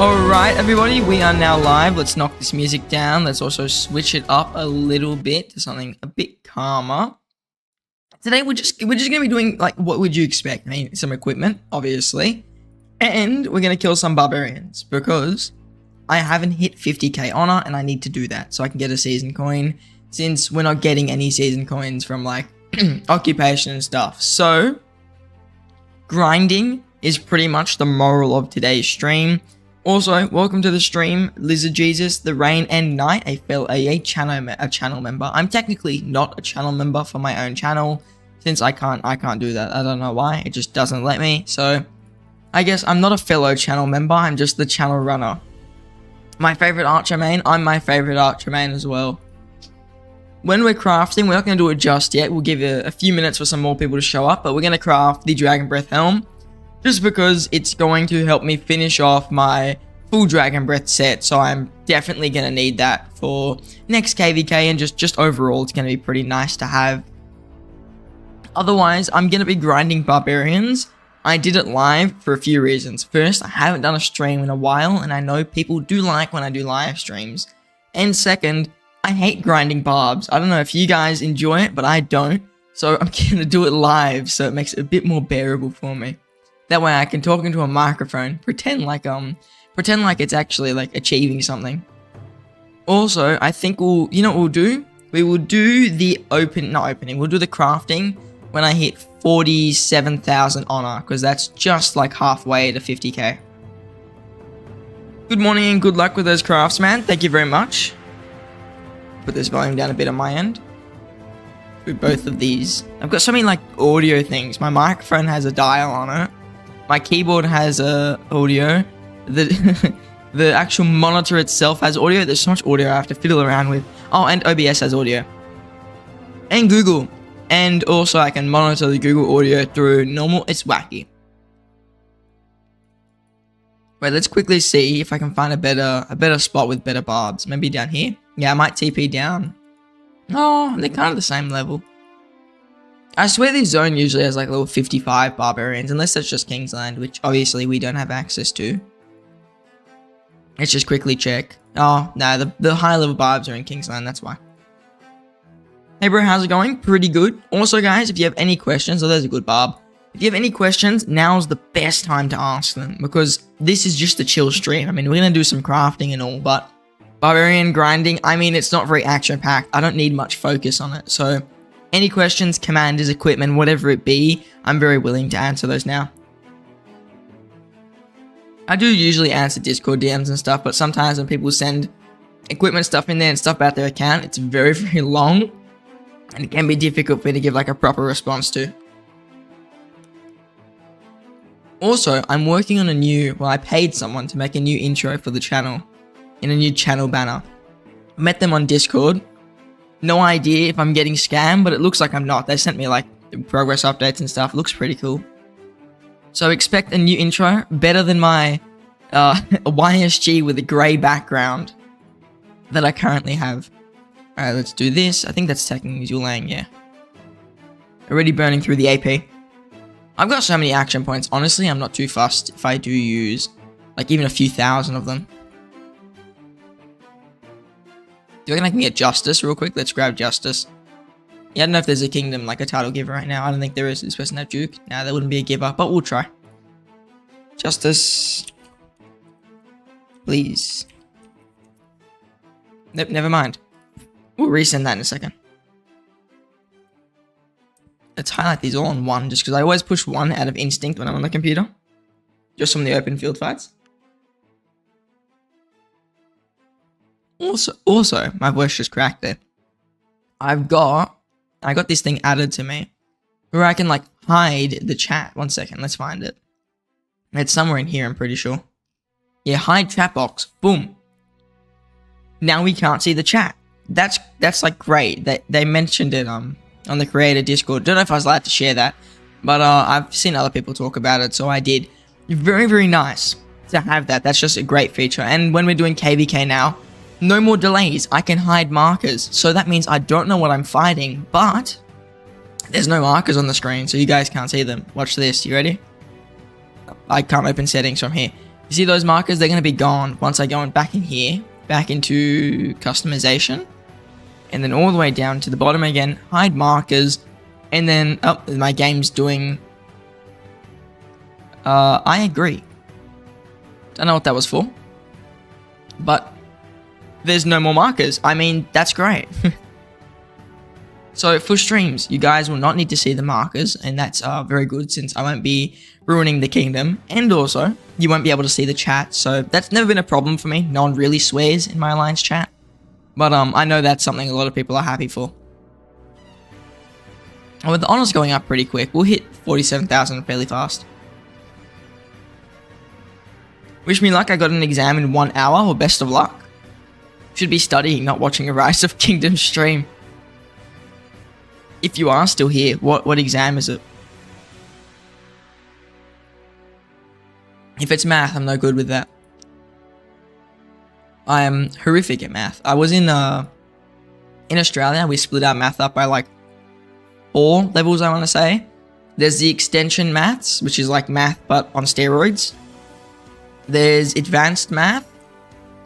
Alright everybody, we are now live. Let's knock this music down. Let's also switch it up a little bit to something a bit calmer. Today we're just gonna be doing, like, what would you expect? I mean, some equipment, obviously. And we're gonna kill some barbarians because I haven't hit 50k honor and I need to do that so I can get a season coin, since we're not getting any season coins from, like, occupation and stuff. So grinding is pretty much the moral of today's stream. Also, welcome to the stream, Lizard Jesus, The Rain, and Knight, a channel member. I'm technically not a channel member for my own channel, since I can't do that. I don't know why, it just doesn't let me. So I guess I'm not a fellow channel member, I'm just the channel runner. My favorite archer main, I'm my favorite archer main as well. When we're crafting, we're not going to do it just yet. We'll give it a few minutes for some more people to show up, but we're going to craft the Dragon Breath Helm. Just because it's going to help me finish off my full Dragon Breath set. So I'm definitely going to need that for next KVK, and just overall it's going to be pretty nice to have. Otherwise, I'm going to be grinding barbarians. I did it live for a few reasons. First, I haven't done a stream in a while, and I know people do like when I do live streams. And second, I hate grinding barbs. I don't know if you guys enjoy it, but I don't. So I'm going to do it live so it makes it a bit more bearable for me. That way I can talk into a microphone, pretend like it's actually, like, achieving something. Also, I think you know what we'll do? We will do the we'll do the crafting when I hit 47,000 honor, because that's just like halfway to 50k. Good morning and good luck with those crafts, man. Thank you very much. Put this volume down a bit on my end. Do both of these. I've got so many, like, audio things. My microphone has a dial on it. My keyboard has audio. The actual monitor itself has audio. There's so much audio I have to fiddle around with. Oh, and OBS has audio. And Google. And also I can monitor the Google audio through normal. It's wacky. Wait, let's quickly see if I can find a better spot with better barbs. Maybe down here. Yeah, I might TP down. Oh, they're kind of the same level. I swear this zone usually has, like, level 55 barbarians, unless that's just Kingsland, which obviously we don't have access to. Let's just quickly check. Oh, no, the high level barbs are in Kingsland, that's why. Hey bro, how's it going? Pretty good. Also guys, if you have any questions, there's a good barb. If you have any questions, now's the best time to ask them, because this is just a chill stream. I mean, we're gonna do some crafting and all, but barbarian grinding, I mean, it's not very action-packed. I don't need much focus on it, so any questions, commanders, equipment, whatever it be, I'm very willing to answer those now. I do usually answer Discord DMs and stuff, but sometimes when people send equipment stuff in there and stuff about their account, it's very, very long, and it can be difficult for me to give, like, a proper response to. Also, I'm working on I paid someone to make a new intro for the channel, in a new channel banner. I met them on Discord. No idea if I'm getting scammed, but it looks like I'm not. They sent me, like, progress updates and stuff. It looks pretty cool. So expect a new intro, better than my YSG with a grey background that I currently have. Alright, let's do this. I think that's technically Zulang, yeah. Already burning through the AP. I've got so many action points. Honestly, I'm not too fussed if I do use, like, even a few thousand of them. Do you reckon I can get Justice real quick? Let's grab Justice. Yeah, I don't know if there's a kingdom, like, a title giver right now. I don't think there is. This person have Duke. Nah, that wouldn't be a giver, but we'll try. Justice. Please. Nope, never mind. We'll resend that in a second. Let's highlight these all on one, just because I always push one out of instinct when I'm on the computer. Just from the open field fights. Also, my voice just cracked there. I got this thing added to me where I can, like, hide the chat. One second, let's find it. It's somewhere in here, I'm pretty sure. Yeah, hide chat box. Boom. Now we can't see the chat. That's like great. They mentioned it on the creator Discord. Don't know if I was allowed to share that, but I've seen other people talk about it, so I did. Very, very nice to have that. That's just a great feature. And when we're doing KVK now, no more delays. I can hide markers. So that means I don't know what I'm fighting, but there's no markers on the screen, so you guys can't see them. Watch this. You ready? I can't open settings from here. You see those markers? They're going to be gone once I go back in here, back into customization, and then all the way down to the bottom again, hide markers, and then, oh, my game's doing, I agree. Don't know what that was for, but there's no more markers. I mean, that's great. So for streams, you guys will not need to see the markers, and that's very good since I won't be ruining the kingdom, and also you won't be able to see the chat, so that's never been a problem for me. No one really swears in my Alliance chat, but I know that's something a lot of people are happy for. And with the honors going up pretty quick, we'll hit 47,000 fairly fast. Wish me luck, I got an exam in 1 hour, or best of luck. Should be studying, not watching a Rise of Kingdom stream. If you are still here, what exam is it? If it's math, I'm no good with that. I am horrific at math. I was in Australia, we split our math up by like 4 levels, I want to say. There's the extension maths, which is like math but on steroids. There's advanced math,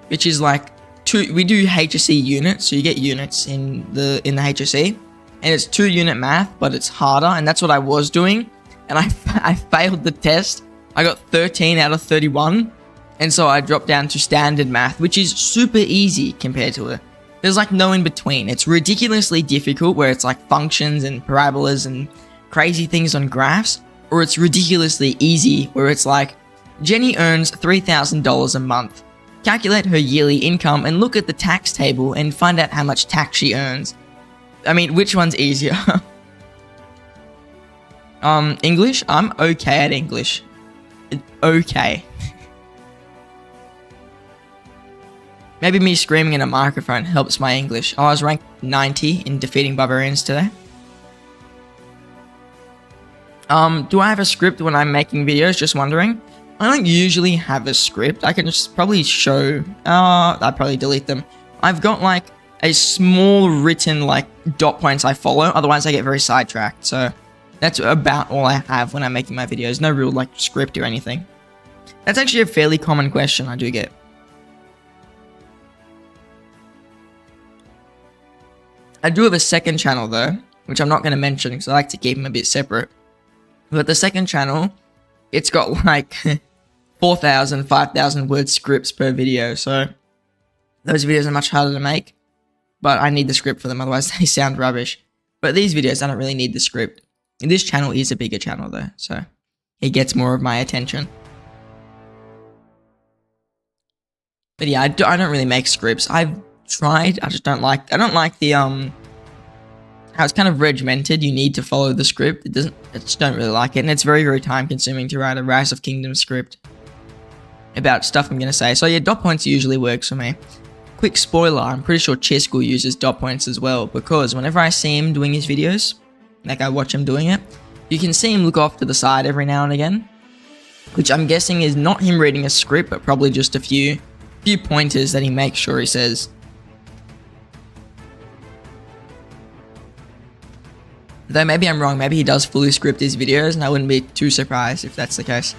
which is like we do HSC units, so you get units in the HSC, and it's 2-unit math, but it's harder, and that's what I was doing, and I failed the test. I got 13 out of 31, and so I dropped down to standard math, which is super easy compared to it. There's like no in between. It's ridiculously difficult, where it's like functions and parabolas and crazy things on graphs, or it's ridiculously easy, where it's like, Jenny earns $3,000 a month. Calculate her yearly income and look at the tax table and find out how much tax she earns. I mean, which one's easier? English? I'm okay at English. Okay. Maybe me screaming in a microphone helps my English. I was ranked 90 in defeating barbarians today. Do I have a script when I'm making videos? Just wondering. I don't usually have a script. I can just probably show... I'd probably delete them. I've got like a small written like dot points I follow. Otherwise I get very sidetracked. So that's about all I have when I'm making my videos. No real like script or anything. That's actually a fairly common question I do get. I do have a second channel though, which I'm not going to mention because I like to keep them a bit separate. But the second channel, it's got like 4,000, 5,000 word scripts per video, so those videos are much harder to make, but I need the script for them, otherwise they sound rubbish. But these videos, I don't really need the script. And this channel is a bigger channel though, so it gets more of my attention. But yeah, I don't really make scripts. I've tried, I just don't like, I don't like the, how it's kind of regimented. You need to follow the script. I just don't really like it, and it's very, very time consuming to write a Rise of Kingdom script about stuff I'm going to say. So yeah, dot points usually works for me. Quick spoiler, I'm pretty sure Chisco uses dot points as well, because whenever I see him doing his videos, like I watch him doing it, you can see him look off to the side every now and again, which I'm guessing is not him reading a script, but probably just a few pointers that he makes sure he says. Though maybe I'm wrong, maybe he does fully script his videos, and I wouldn't be too surprised if that's the case.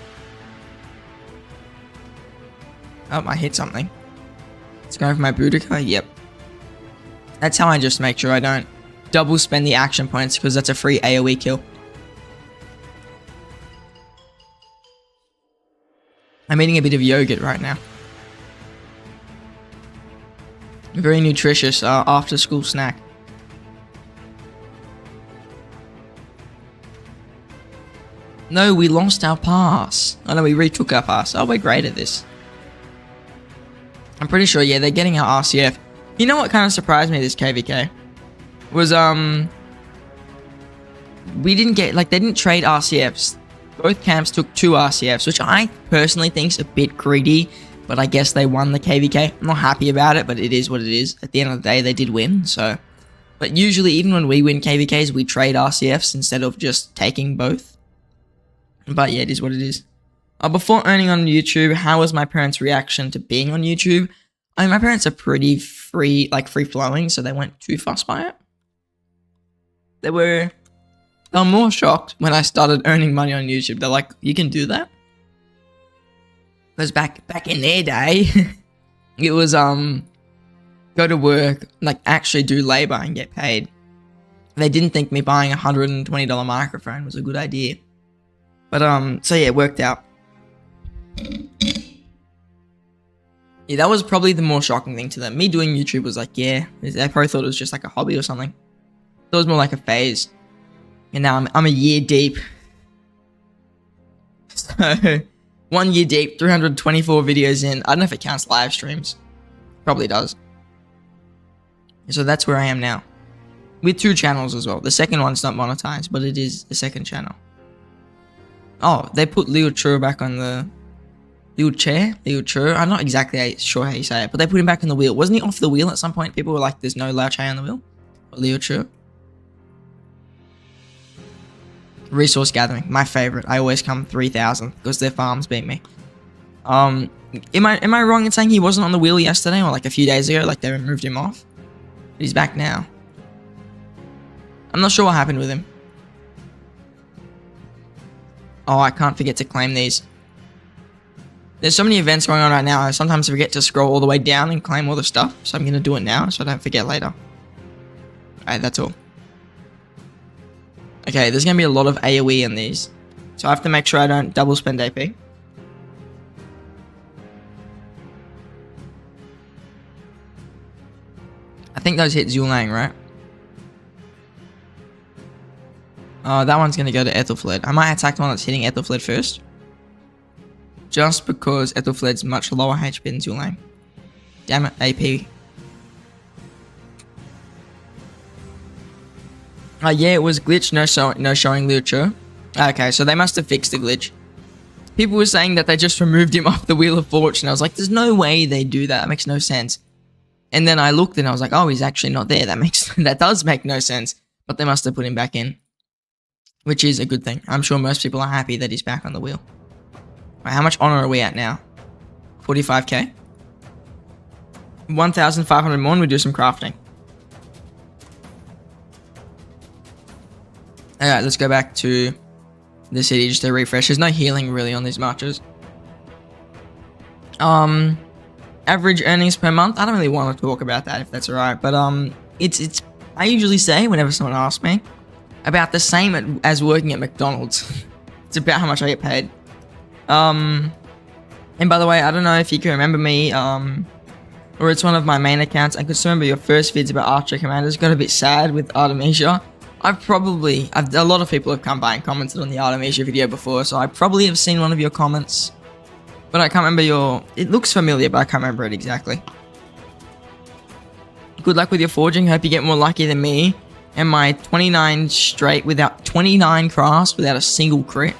Oh, I hit something. It's going for my Boudica? Yep. That's how I just make sure I don't double spend the action points, because that's a free AoE kill. I'm eating a bit of yogurt right now. Very nutritious after school snack. No, we lost our pass. Oh no, we retook our pass. Oh, we're great at this. I'm pretty sure, yeah, they're getting our RCF. You know what kind of surprised me this KVK? Was, we didn't get, like, they didn't trade RCFs. Both camps took 2 RCFs, which I personally think is a bit greedy, but I guess they won the KVK. I'm not happy about it, but it is what it is. At the end of the day, they did win, so. But usually, even when we win KVKs, we trade RCFs instead of just taking both. But yeah, it is what it is. Before earning on YouTube, how was my parents' reaction to being on YouTube? I mean, my parents are pretty free-flowing, so they weren't too fussed by it. They were more shocked when I started earning money on YouTube. They're like, you can do that? Because back in their day, it was go to work, like actually do labor and get paid. They didn't think me buying a $120 microphone was a good idea. But so yeah, it worked out. Yeah, that was probably the more shocking thing to them. Me doing YouTube was like, yeah, they probably thought it was just like a hobby or something. It was more like a phase. And now I'm a year deep. So 1 year deep, 324 videos in. I don't know if it counts live streams. Probably does. So that's where I am now. With 2 channels as well. The second one's not monetized, but it is the second channel. Oh, they put Leo Chur back on the... Leo Chur? I'm not exactly sure how you say it, but they put him back on the wheel. Wasn't he off the wheel at some point? People were like, there's no Lao Che on the wheel. But Leo Chur. Resource gathering, my favorite. I always come 3,000 because their farms beat me. Am I wrong in saying he wasn't on the wheel yesterday or like a few days ago? Like they removed him off? But he's back now. I'm not sure what happened with him. Oh, I can't forget to claim these. There's so many events going on right now. I sometimes forget to scroll all the way down and claim all the stuff. So I'm going to do it now so I don't forget later. Alright, that's all. Okay, there's going to be a lot of AoE in these. So I have to make sure I don't double spend AP. I think those hit Zulang, right? That one's going to go to Ethelfled. I might attack the one that's hitting Ethelfled first. Just because Ethelfled's much lower HP than Zulang. Damn it, AP. Yeah, it was glitch, no showing Leo Chur. Okay, so they must have fixed the glitch. People were saying that they just removed him off the Wheel of Fortune. I was like, there's no way they do that. That makes no sense. And then I looked and I was like, oh, he's actually not there. That does make no sense. But they must have put him back in. Which is a good thing. I'm sure most people are happy that he's back on the wheel. Right, how much honor are we at now? 45k? 1,500 more and we do some crafting. Alright, let's go back to the city just to refresh. There's no healing really on these marches. Average earnings per month. I don't really want to talk about that if that's alright, but it's I usually say whenever someone asks me about the same as working at McDonald's. It's about how much I get paid. And by the way, I don't know if you can remember me, or it's one of my main accounts. I could still remember your first vids about Archer Commanders. Got a bit sad with Artemisia. A lot of people have come by and commented on the Artemisia video before, so I probably have seen one of your comments. But I can't remember it looks familiar, but I can't remember it exactly. Good luck with your forging. Hope you get more lucky than me. And my 29 straight without 29 crafts without a single crit.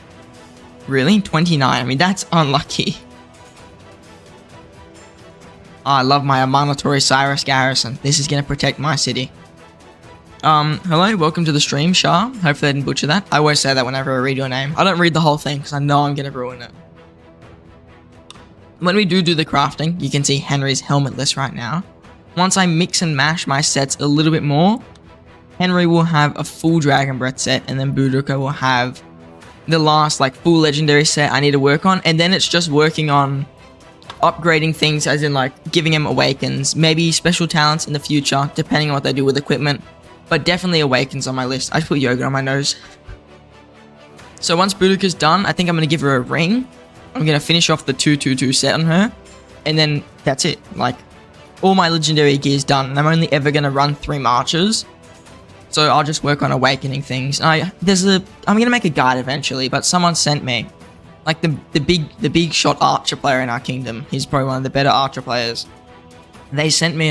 Really? 29? I mean, that's unlucky. Oh, I love my Amanatory Cyrus garrison. This is going to protect my city. Hello, welcome to the stream, Shah. Hopefully I didn't butcher that. I always say that whenever I read your name. I don't read the whole thing because I know I'm going to ruin it. When we do the crafting, you can see Henry's helmetless right now. Once I mix and mash my sets a little bit more, Henry will have a full Dragon Breath set, and then Boudica will have the last full legendary set I need to work on, and then it's just working on upgrading things, as in giving him awakens, maybe special talents in the future, depending on what they do with equipment, but definitely awakens on my list. I just put yogurt on my nose. So once Boudica's done, I think I'm going to give her a ring. I'm going to finish off the 222 set on her, and then that's it. All my legendary gear's done, and I'm only ever going to run 3 marches. So I'll just work on awakening things. I'm going to make a guide eventually, but someone sent me the big shot archer player in our kingdom. He's probably one of the better archer players. They sent me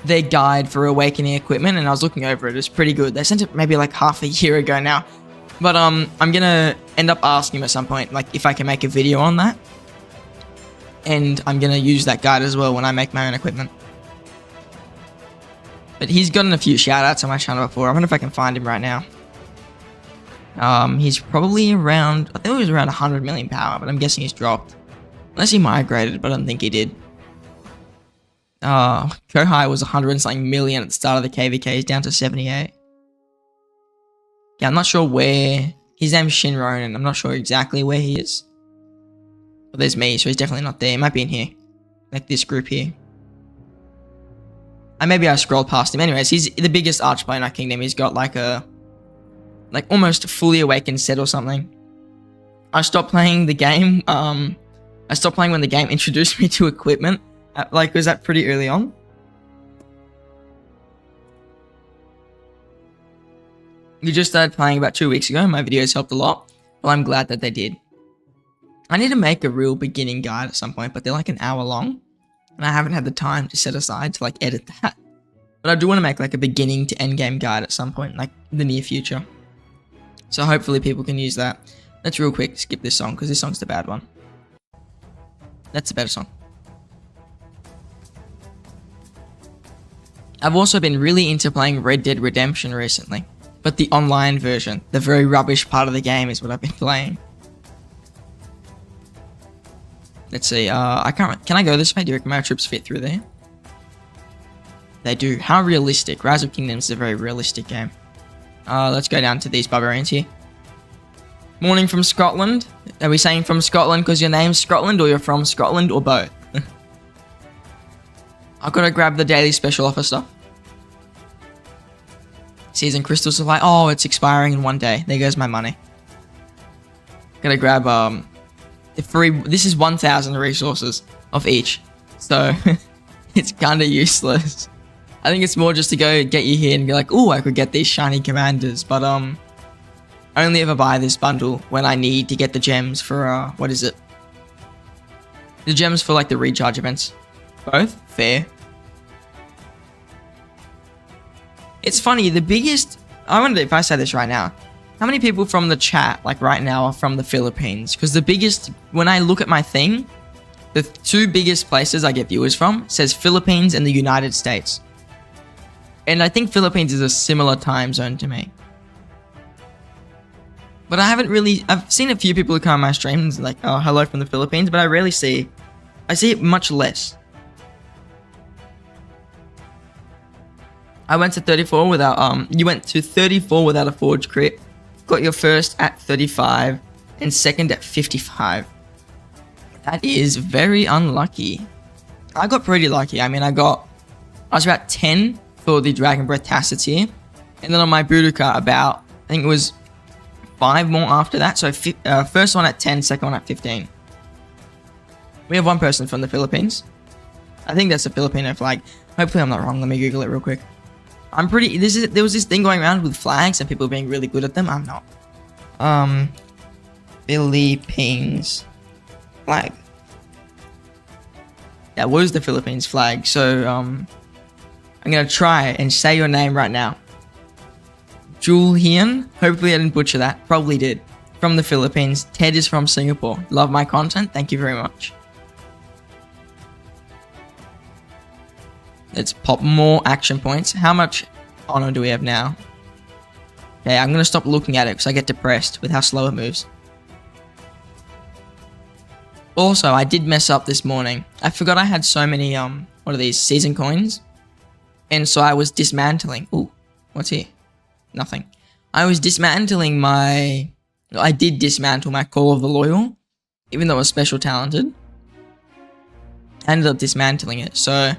their guide for awakening equipment, and I was looking over it. It's pretty good. They sent it maybe half a year ago now. But I'm going to end up asking him at some point if I can make a video on that. And I'm going to use that guide as well when I make my own equipment. But he's gotten a few shoutouts on my channel before. I wonder if I can find him right now. He's probably around, I think he was around 100 million power, but I'm guessing he's dropped. Unless he migrated, but I don't think he did. Kohai was 100 and something million at the start of the KVK. He's down to 78. Yeah, I'm not sure where. His name's Shin Ronan. I'm not sure exactly where he is. Well, there's me, so he's definitely not there. He might be in here. Like this group here. Maybe I scrolled past him. Anyways, he's the biggest archplayer in our kingdom. He's got like a... like almost fully awakened set or something. I stopped playing the game. I stopped playing when the game introduced me to equipment. Like, was that pretty early on? We just started playing about 2 weeks ago. My videos helped a lot. Well, I'm glad that they did. I need to make a real beginning guide at some point, but they're like an hour long. And I haven't had the time to set aside to like edit that. But I do want to make like a beginning to end game guide at some point, like in the near future. So hopefully people can use that. Let's real quick skip this song because this song's the bad one. That's the better song. I've also been really into playing Red Dead Redemption recently. But the online version, the very rubbish part of the game is what I've been playing. Let's see, can I go this way? Do you reckon my troops fit through there? They do. How realistic? Rise of Kingdoms is a very realistic game. Let's go down to these barbarians here. Morning from Scotland. Are we saying from Scotland because your name's Scotland, or you're from Scotland, or both? I've got to grab the daily special offer stuff. Season crystals are like, oh, it's expiring in 1 day. There goes my money. Gotta grab the free. This is 1,000 resources of each, so it's kind of useless. I think it's more just to go get you here and be like, oh, I could get these shiny commanders, but I only ever buy this bundle when I need to get the gems for what is it? The gems for like the recharge events. Both fair. It's funny, the biggest... I wonder if I say this right now. How many people from the chat, like right now, are from the Philippines? Because the biggest... When I look at my thing, the 2 biggest places I get viewers from says Philippines and the United States. And I think Philippines is a similar time zone to me. But I haven't really... I've seen a few people who come on my streams like, oh, hello from the Philippines, but I rarely see... I see it much less. I went to 34 without, you went to 34 without a forge crit. Got your first at 35 and second at 55. That is very unlucky. I got pretty lucky. I mean, I was about 10 for the Dragon Breath Tacits here. And then on my Boudica about, I think it was 5 more after that. So first one at 10, second one at 15. We have one person from the Philippines. I think that's a Filipino flag. Hopefully I'm not wrong. Let me Google it real quick. I'm pretty... There was this thing going around with flags and people being really good at them. I'm not. Philippines flag. That was the Philippines flag. So, I'm gonna try and say your name right now. Julian. Hopefully I didn't butcher that. Probably did. From the Philippines. Ted is from Singapore. Love my content. Thank you very much. Let's pop more action points. How much honor do we have now? Okay, I'm going to stop looking at it because I get depressed with how slow it moves. Also, I did mess up this morning. I forgot I had so many, what are these, season coins? And so I was dismantling. Ooh, what's here? Nothing. I was dismantling my... I did dismantle my Call of the Loyal, even though it was special talented. I ended up dismantling it, so...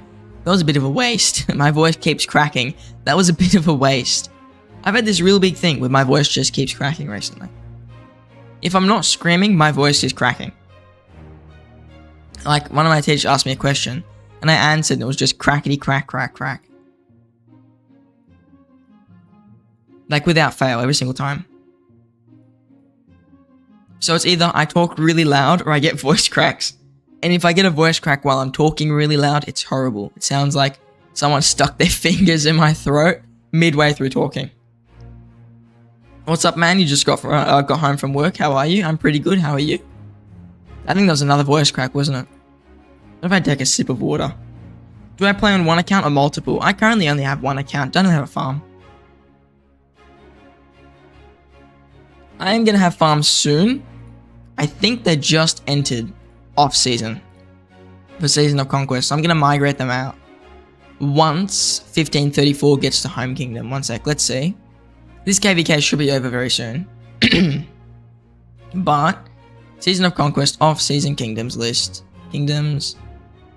That was a bit of a waste. My voice keeps cracking. That was a bit of a waste. I've had this real big thing where my voice just keeps cracking recently. If I'm not screaming, my voice is cracking. Like, one of my teachers asked me a question, and I answered, and it was just crackety crack, crack, crack. Like, without fail, every single time. So it's either I talk really loud or I get voice cracks. And if I get a voice crack while I'm talking really loud, it's horrible. It sounds like someone stuck their fingers in my throat midway through talking. What's up, man? You just got home from work. How are you? I'm pretty good. How are you? I think that was another voice crack, wasn't it? What if I take a sip of water? Do I play on one account or multiple? I currently only have one account. Don't have a farm. I am going to have farms soon. I think they just entered off-season for Season of Conquest. So I'm going to migrate them out once 1534 gets to Home Kingdom. One sec, let's see. This KVK should be over very soon. But Season of Conquest, off-season Kingdoms list. Kingdoms.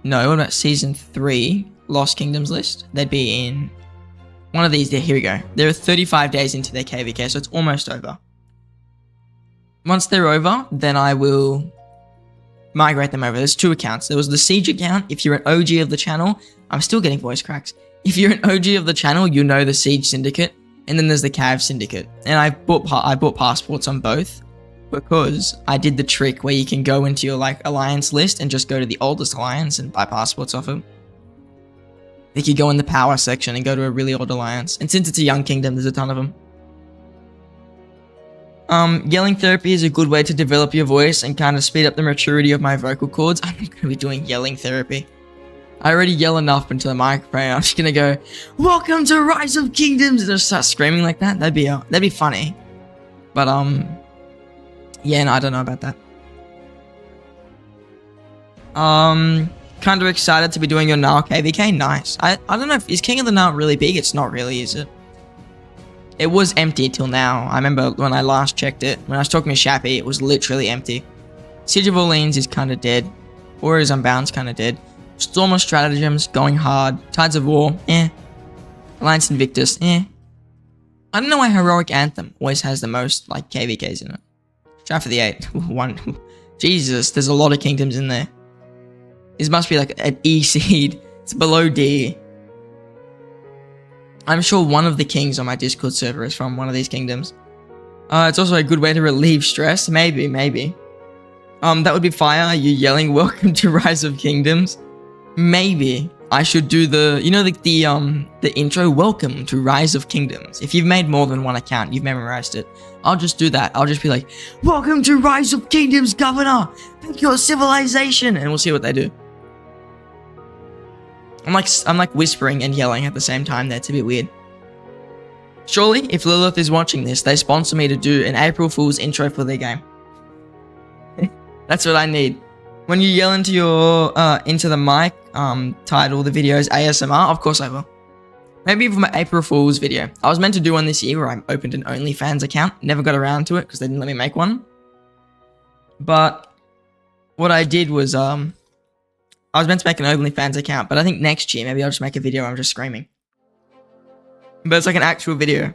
No, what about Season 3, Lost Kingdoms list? They'd be in one of these. Here we go. They're 35 days into their KVK, so it's almost over. Once they're over, then I will migrate them over. There's 2 accounts. There was the Siege account. If you're an OG of the channel, I'm still getting voice cracks. If you're an OG of the channel, you know the Siege Syndicate. And then there's the Cav Syndicate. And I bought passports on both because I did the trick where you can go into your like alliance list and just go to the oldest alliance and buy passports off them. You could go in the power section and go to a really old alliance. And since it's a young kingdom, there's a ton of them. Yelling therapy is a good way to develop your voice and kind of speed up the maturity of my vocal cords. I'm not going to be doing yelling therapy. I already yell enough into the microphone. I'm just going to go, "Welcome to Rise of Kingdoms," and just start screaming like that. That'd be funny. But, yeah, no, I don't know about that. Kind of excited to be doing your Nile KVK. Nice. I don't know, is King of the Nile really big? It's not really, is it? It was empty till now. I remember when I last checked it. When I was talking to Shappy, it was literally empty. Siege of Orleans is kind of dead. Warriors Unbound's kind of dead. Storm of Stratagems, going hard. Tides of War, Alliance Invictus, I don't know why Heroic Anthem always has the most, like, KVKs in it. Try for the 8. One. Jesus, there's a lot of kingdoms in there. This must be like an E seed. It's below D. I'm sure one of the kings on my Discord server is from one of these kingdoms. It's also a good way to relieve stress. Maybe. That would be fire. You yelling, "Welcome to Rise of Kingdoms." Maybe I should do the, you know, the intro, "Welcome to Rise of Kingdoms." If you've made more than one account, you've memorized it. I'll just do that. I'll just be like, "Welcome to Rise of Kingdoms, Governor. Pick your civilization," and we'll see what they do. I'm like whispering and yelling at the same time. That's a bit weird. Surely, if Lilith is watching this, they sponsor me to do an April Fool's intro for their game. That's what I need. When you yell into your into the mic, title the videos ASMR, of course I will. Maybe for my April Fool's video. I was meant to do one this year where I opened an OnlyFans account. Never got around to it because they didn't let me make one. But what I did was I was meant to make an OnlyFans account, but I think next year maybe I'll just make a video where I'm just screaming. But it's like an actual video.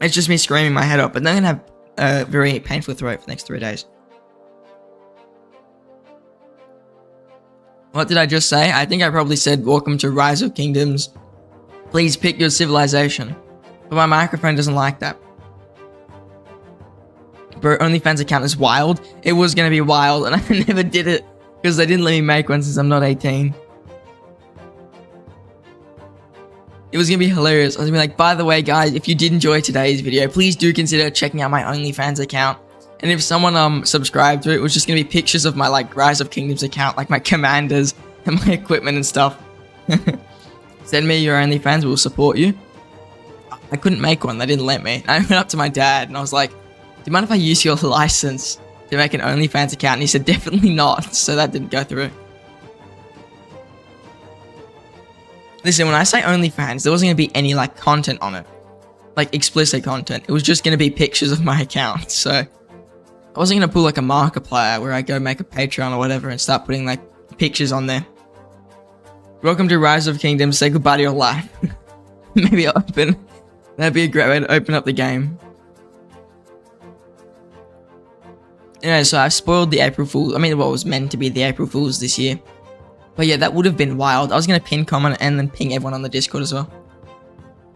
It's just me screaming my head up, but then I'm gonna have a very painful throat for the next 3 days. What did I just say? I think I probably said, "Welcome to Rise of Kingdoms. Please pick your civilization." But my microphone doesn't like that. Bro, OnlyFans account is wild. It was gonna be wild, and I never did it because they didn't let me make one since I'm not 18. It was gonna be hilarious. I was gonna be like, "By the way, guys, if you did enjoy today's video, please do consider checking out my OnlyFans account." And if someone subscribed to it, it was just gonna be pictures of my like Rise of Kingdoms account, like my commanders and my equipment and stuff. Send me your OnlyFans, we'll support you. I couldn't make one, they didn't let me. I went up to my dad and I was like, "Do you mind if I use your license to make an OnlyFans account?" And he said, "Definitely not." So that didn't go through. Listen, when I say OnlyFans, there wasn't gonna be any like content on it, like explicit content. It was just gonna be pictures of my account. So I wasn't gonna pull like a Markiplier where I go make a Patreon or whatever and start putting like pictures on there. Welcome to Rise of Kingdoms. Say goodbye to your life. Maybe I'll open. That'd be a great way to open up the game. Anyway, so I've spoiled the April Fool. I mean, what was meant to be the April Fools this year. But yeah, that would have been wild. I was going to pin comment and then ping everyone on the Discord as well.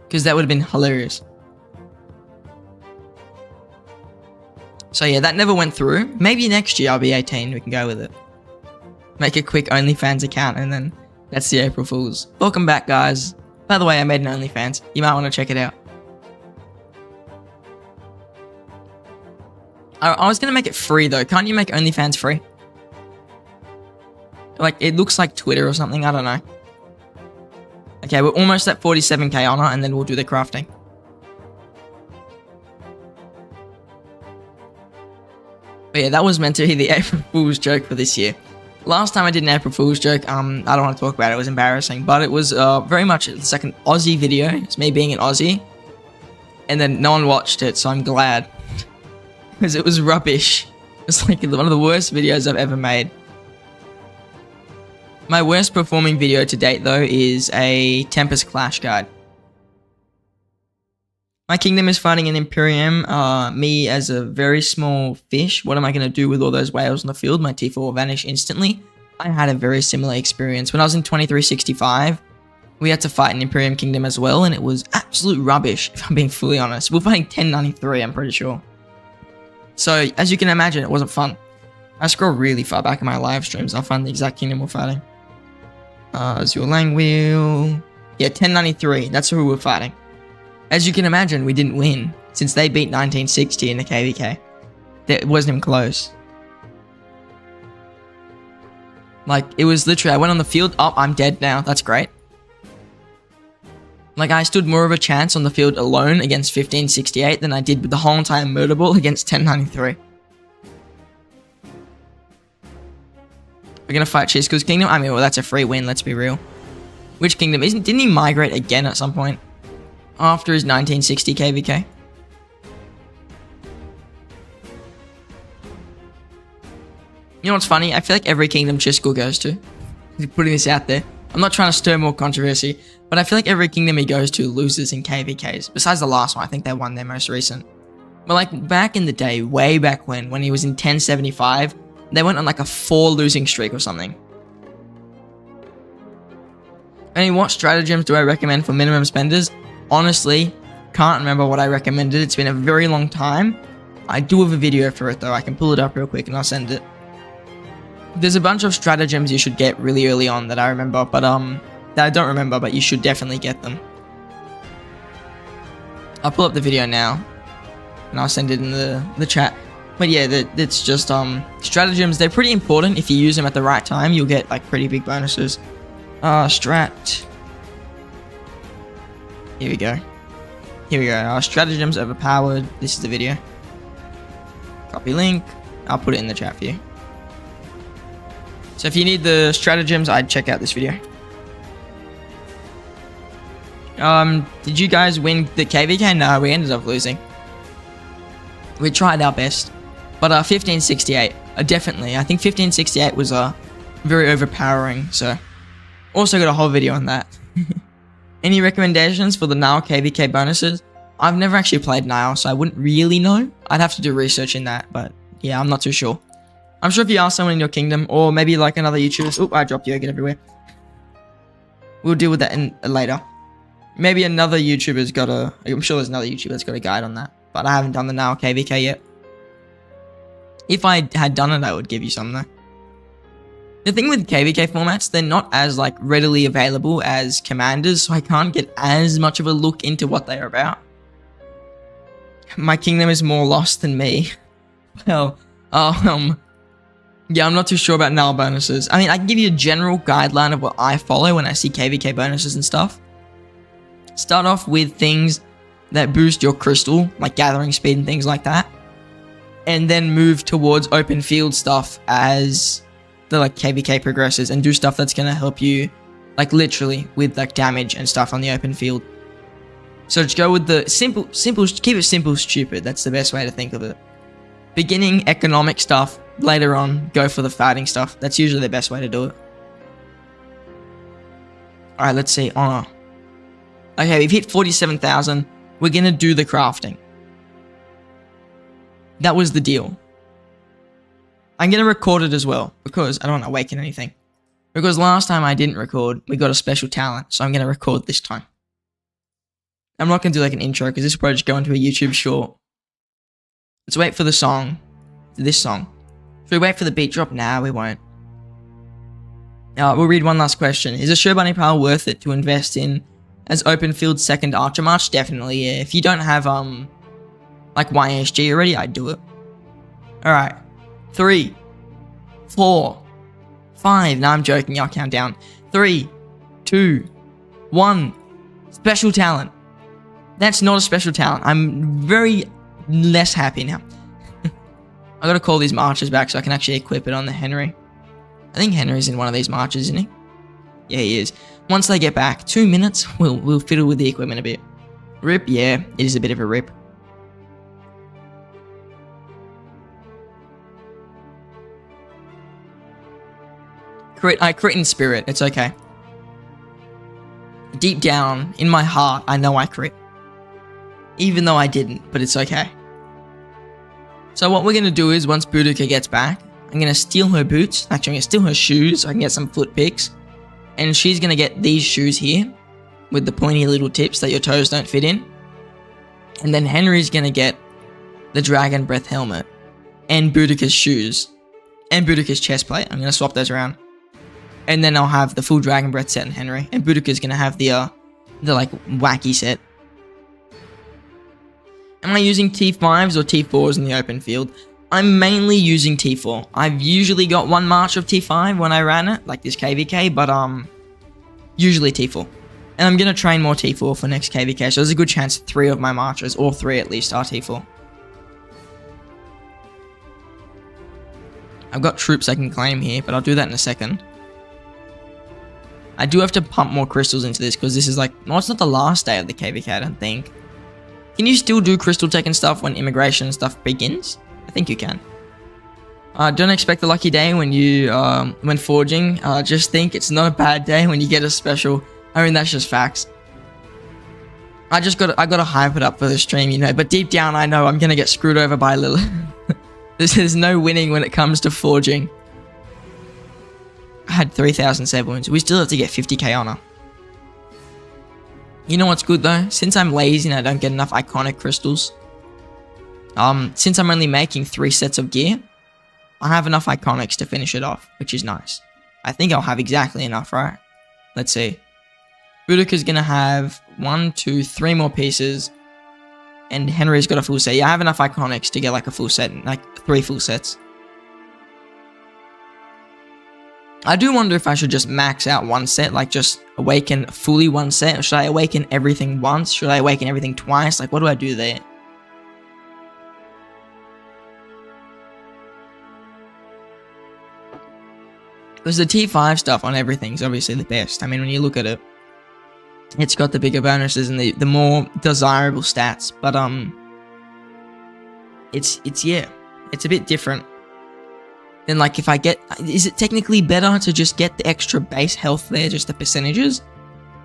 Because that would have been hilarious. So yeah, that never went through. Maybe next year I'll be 18. We can go with it. Make a quick OnlyFans account and then that's the April Fools. Welcome back, guys. By the way, I made an OnlyFans. You might want to check it out. I was going to make it free though. Can't you make OnlyFans free? Like, it looks like Twitter or something. I don't know. Okay, we're almost at 47k honor and then we'll do the crafting. But yeah, that was meant to be the April Fool's joke for this year. Last time I did an April Fool's joke, I don't want to talk about it. It was embarrassing. But it was very much, it's like an Aussie video. It's me being an Aussie. And then no one watched it, so I'm glad. Because it was rubbish. It's like one of the worst videos I've ever made. My worst performing video to date, though, is a Tempest Clash guide. My kingdom is fighting an Imperium. Me as a very small fish. What am I going to do with all those whales on the field? My T4 will vanish instantly. I had a very similar experience. When I was in 2365, we had to fight an Imperium Kingdom as well, and it was absolute rubbish, if I'm being fully honest. We were fighting 1093, I'm pretty sure. So, as you can imagine, it wasn't fun. I scroll really far back in my live streams. I'll find the exact kingdom we're fighting. Azure Langwheel. Yeah, 1093. That's who we were fighting. As you can imagine, we didn't win, since they beat 1960 in the KVK. It wasn't even close. Like, it was literally, I went on the field, oh, I'm dead now, that's great. Like, I stood more of a chance on the field alone against 1568 than I did with the whole entire murder ball against 1093. We're gonna fight Chisco's kingdom? I mean, well, that's a free win, let's be real. Which kingdom? Didn't he migrate again at some point? After his 1960 KVK? You know what's funny? I feel like every kingdom Chisco goes to, putting this out there, I'm not trying to stir more controversy, but I feel like every kingdom he goes to loses in KVKs. Besides the last one, I think they won their most recent. But like back in the day, way back when he was in 1075, they went on like a 4 losing streak or something. And what stratagems do I recommend for minimum spenders? Honestly, can't remember what I recommended. It's been a very long time. I do have a video for it though. I can pull it up real quick and I'll send it. There's a bunch of stratagems you should get really early on that I remember, but that I don't remember, but you should definitely get them. I'll pull up the video now and I'll send it in the chat. But yeah, it's just stratagems. They're pretty important. If you use them at the right time, you'll get like pretty big bonuses. Strat. Here we go. Here we go. Stratagems overpowered. This is the video. Copy link. I'll put it in the chat for you. So if you need the stratagems, I'd check out this video. Did you guys win the KVK? No, we ended up losing. We tried our best. But 1568, definitely. I think 1568 was very overpowering, so... Also got a whole video on that. Any recommendations for the Nile KVK bonuses? I've never actually played Nile, so I wouldn't really know. I'd have to do research in that, but yeah, I'm not too sure. I'm sure if you ask someone in your kingdom, or maybe like another YouTuber... Oop, I dropped yogurt everywhere. We'll deal with that later. Maybe another YouTuber's got a... I'm sure there's another YouTuber that's got a guide on that, but I haven't done the Nile KVK yet. If I had done it, I would give you some though. The thing with KVK formats, they're not as like readily available as commanders, so I can't get as much of a look into what they're about. My kingdom is more lost than me. Well, yeah, I'm not too sure about Nile bonuses. I mean, I can give you a general guideline of what I follow when I see KVK bonuses and stuff. Start off with things that boost your crystal, like gathering speed and things like that. And then move towards open field stuff as the like KVK progresses, and do stuff that's gonna help you like literally with like damage and stuff on the open field. So just go with the simple, keep it simple, stupid. That's the best way to think of it. Beginning economic stuff, later on go for the fighting stuff. That's usually the best way to do it. Alright, let's see. Honor. Okay, we've hit 47,000. We're gonna do the crafting. That was the deal. I'm going to record it as well, because I don't want to awaken anything. Because last time I didn't record, we got a special talent, so I'm going to record this time. I'm not going to do like an intro, because this will probably just go into a YouTube short. Let's wait for the song. This song. Should we wait for the beat drop? Nah, we won't. We'll read one last question. Is a Shirburning Pile worth it to invest in as open field second Archer March? Definitely, yeah. If you don't have, like YSG already, I'd do it. Alright. 3, 4, 5. No, I'm joking. I'll count down. 3, 2, 1. Special talent. That's not a special talent. I'm very less happy now. I gotta call these marches back so I can actually equip it on the Henry. I think Henry's in one of these marches, isn't he? Yeah, he is. Once they get back, 2 minutes, we'll fiddle with the equipment a bit. Rip, yeah, it is a bit of a rip. I crit in spirit. It's okay. Deep down, in my heart, I know I crit. Even though I didn't, but it's okay. So what we're going to do is, once Boudica gets back, I'm going to steal her boots. Actually, I'm going to steal her shoes so I can get some foot picks. And she's going to get these shoes here, with the pointy little tips that your toes don't fit in. And then Henry's going to get the Dragon Breath helmet, and Boudica's shoes, and Boudica's chest plate. I'm going to swap those around. And then I'll have the full Dragon Breath set in Henry, and Boudica's going to have the like wacky set. Am I using T5s or T4s in the open field? I'm mainly using T4. I've usually got one march of T5 when I ran it, like this KVK, but usually T4. And I'm going to train more T4 for next KVK, so there's a good chance 3 of my marches, or 3 at least, are T4. I've got troops I can claim here, but I'll do that in a second. I do have to pump more crystals into this, because this is like, well, it's not the last day of the KVK, I don't think. Can you still do crystal tech and stuff when immigration and stuff begins? I think you can. Don't expect a lucky day when you, when forging. Just think it's not a bad day when you get a special. I mean, that's just facts. I gotta hype it up for the stream, you know, but deep down I know I'm gonna get screwed over by Lilith. There's no winning when it comes to forging. I had 3,000 save wounds. We still have to get 50k honor. You know what's good though? Since I'm lazy and I don't get enough iconic crystals, since I'm only making 3 sets of gear, I have enough iconics to finish it off, which is nice. I think I'll have exactly enough, right? Let's see. Boudica's gonna have 1, 2, 3 more pieces, and Henry's got a full set. Yeah, I have enough iconics to get like a full set, like 3 full sets. I do wonder if I should just max out 1 set, like just awaken fully 1 set, or should I awaken everything once? Should I awaken everything twice? Like, what do I do there? Because the T5 stuff on everything is obviously the best. I mean, when you look at it, it's got the bigger bonuses and the more desirable stats. But yeah, it's a bit different. Then like if I get, is it technically better to just get the extra base health there, just the percentages?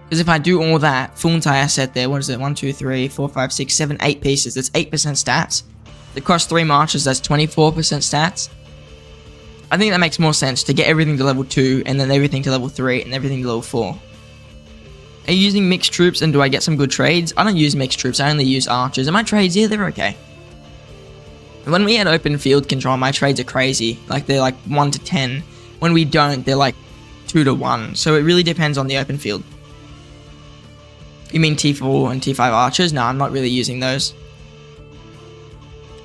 Because if I do all that, full entire set there, what is it? 1, 2, 3, 4, 5, 6, 7, 8 pieces. That's 8% stats. It costs 3 marches, that's 24% stats. I think that makes more sense to get everything to level 2, and then everything to level 3, and everything to level 4. Are you using mixed troops, and do I get some good trades? I don't use mixed troops, I only use archers. And my trades, yeah, they're okay. When we had open field control, my trades are crazy. Like, they're like 1 to 10. When we don't, they're like 2 to 1. So it really depends on the open field. You mean T4 and T5 archers? No, I'm not really using those.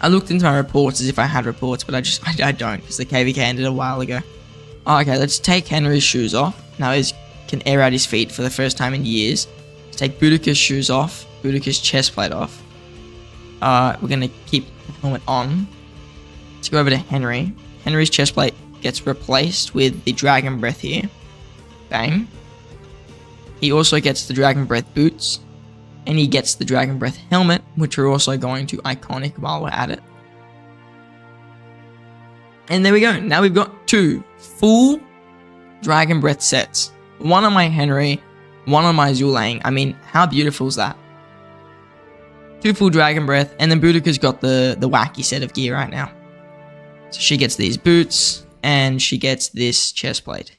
I looked into my reports as if I had reports, but I don't, because the KVK ended a while ago. Oh, okay, let's take Henry's shoes off. Now he can air out his feet for the first time in years. Let's take Boudica's shoes off, Boudica's chest plate off. We're going to keep the helmet on. Let's go over to Henry. Henry's chest plate gets replaced with the Dragon Breath here. Bang. He also gets the Dragon Breath boots. And he gets the Dragon Breath helmet, which we're also going to iconic while we're at it. And there we go. Now we've got 2 full Dragon Breath sets. 1 on my Henry, 1 on my Zhulang. I mean, how beautiful is that? 2 full Dragon Breath, and then Boudica's got the wacky set of gear right now. So she gets these boots, and she gets this chest plate.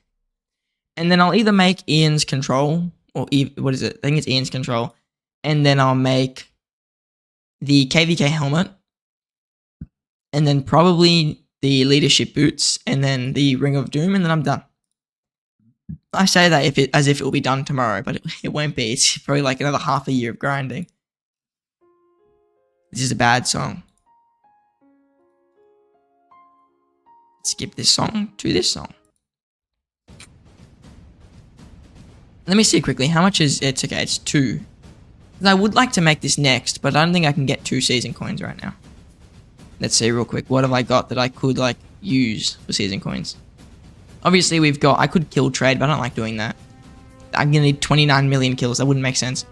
And then I'll either make Ian's control, or what is it? I think it's Ian's control. And then I'll make the KVK helmet, and then probably the leadership boots, and then the Ring of Doom, and then I'm done. I say that as if it will be done tomorrow, but it won't be. It's probably like another half a year of grinding. This is a bad song. Skip this song to this song. Let me see quickly. How much is it? Okay, it's 2. I would like to make this next, but I don't think I can get 2 season coins right now. Let's see real quick. What have I got that I could like use for season coins? Obviously, we've got. I could kill trade, but I don't like doing that. I'm gonna need 29 million kills. That wouldn't make sense.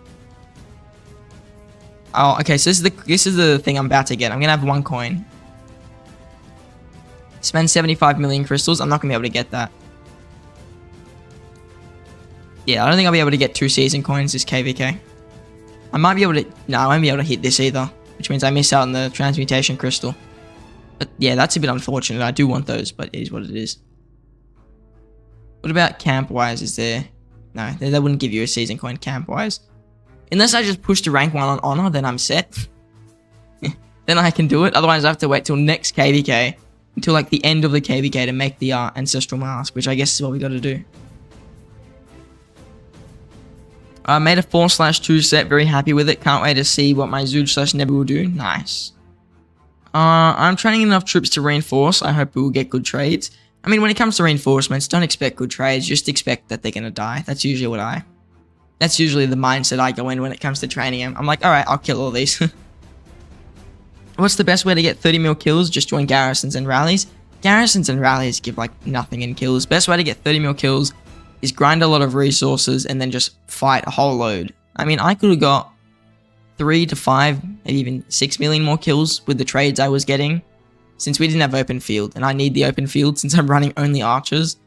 Oh, okay. So this is the thing I'm about to get. I'm gonna have 1 coin. Spend 75 million crystals. I'm not gonna be able to get that. Yeah, I don't think I'll be able to get 2 season coins this KVK. I might be able to... No, I won't be able to hit this either, which means I miss out on the transmutation crystal. But yeah, that's a bit unfortunate. I do want those, but it is what it is. What about camp-wise? Is there... No, they wouldn't give you a season coin camp-wise. Unless I just push to rank 1 on Honor, then I'm set. Then I can do it. Otherwise, I have to wait till next KVK. Until like the end of the KVK to make the Ancestral Mask, which I guess is what we got to do. I made a 4/2 set. Very happy with it. Can't wait to see what my Zood/Nebu will do. Nice. I'm training enough troops to reinforce. I hope we will get good trades. I mean, when it comes to reinforcements, don't expect good trades. Just expect that they're going to die. That's usually That's usually the mindset I go in when it comes to training them. I'm like, alright, I'll kill all these. What's the best way to get 30 mil kills? Just join garrisons and rallies. Garrisons and rallies give like nothing in kills. Best way to get 30 mil kills is grind a lot of resources and then just fight a whole load. I mean, I could have got 3 to 5, maybe even 6 million more kills with the trades I was getting, since we didn't have open field, and I need the open field since I'm running only archers.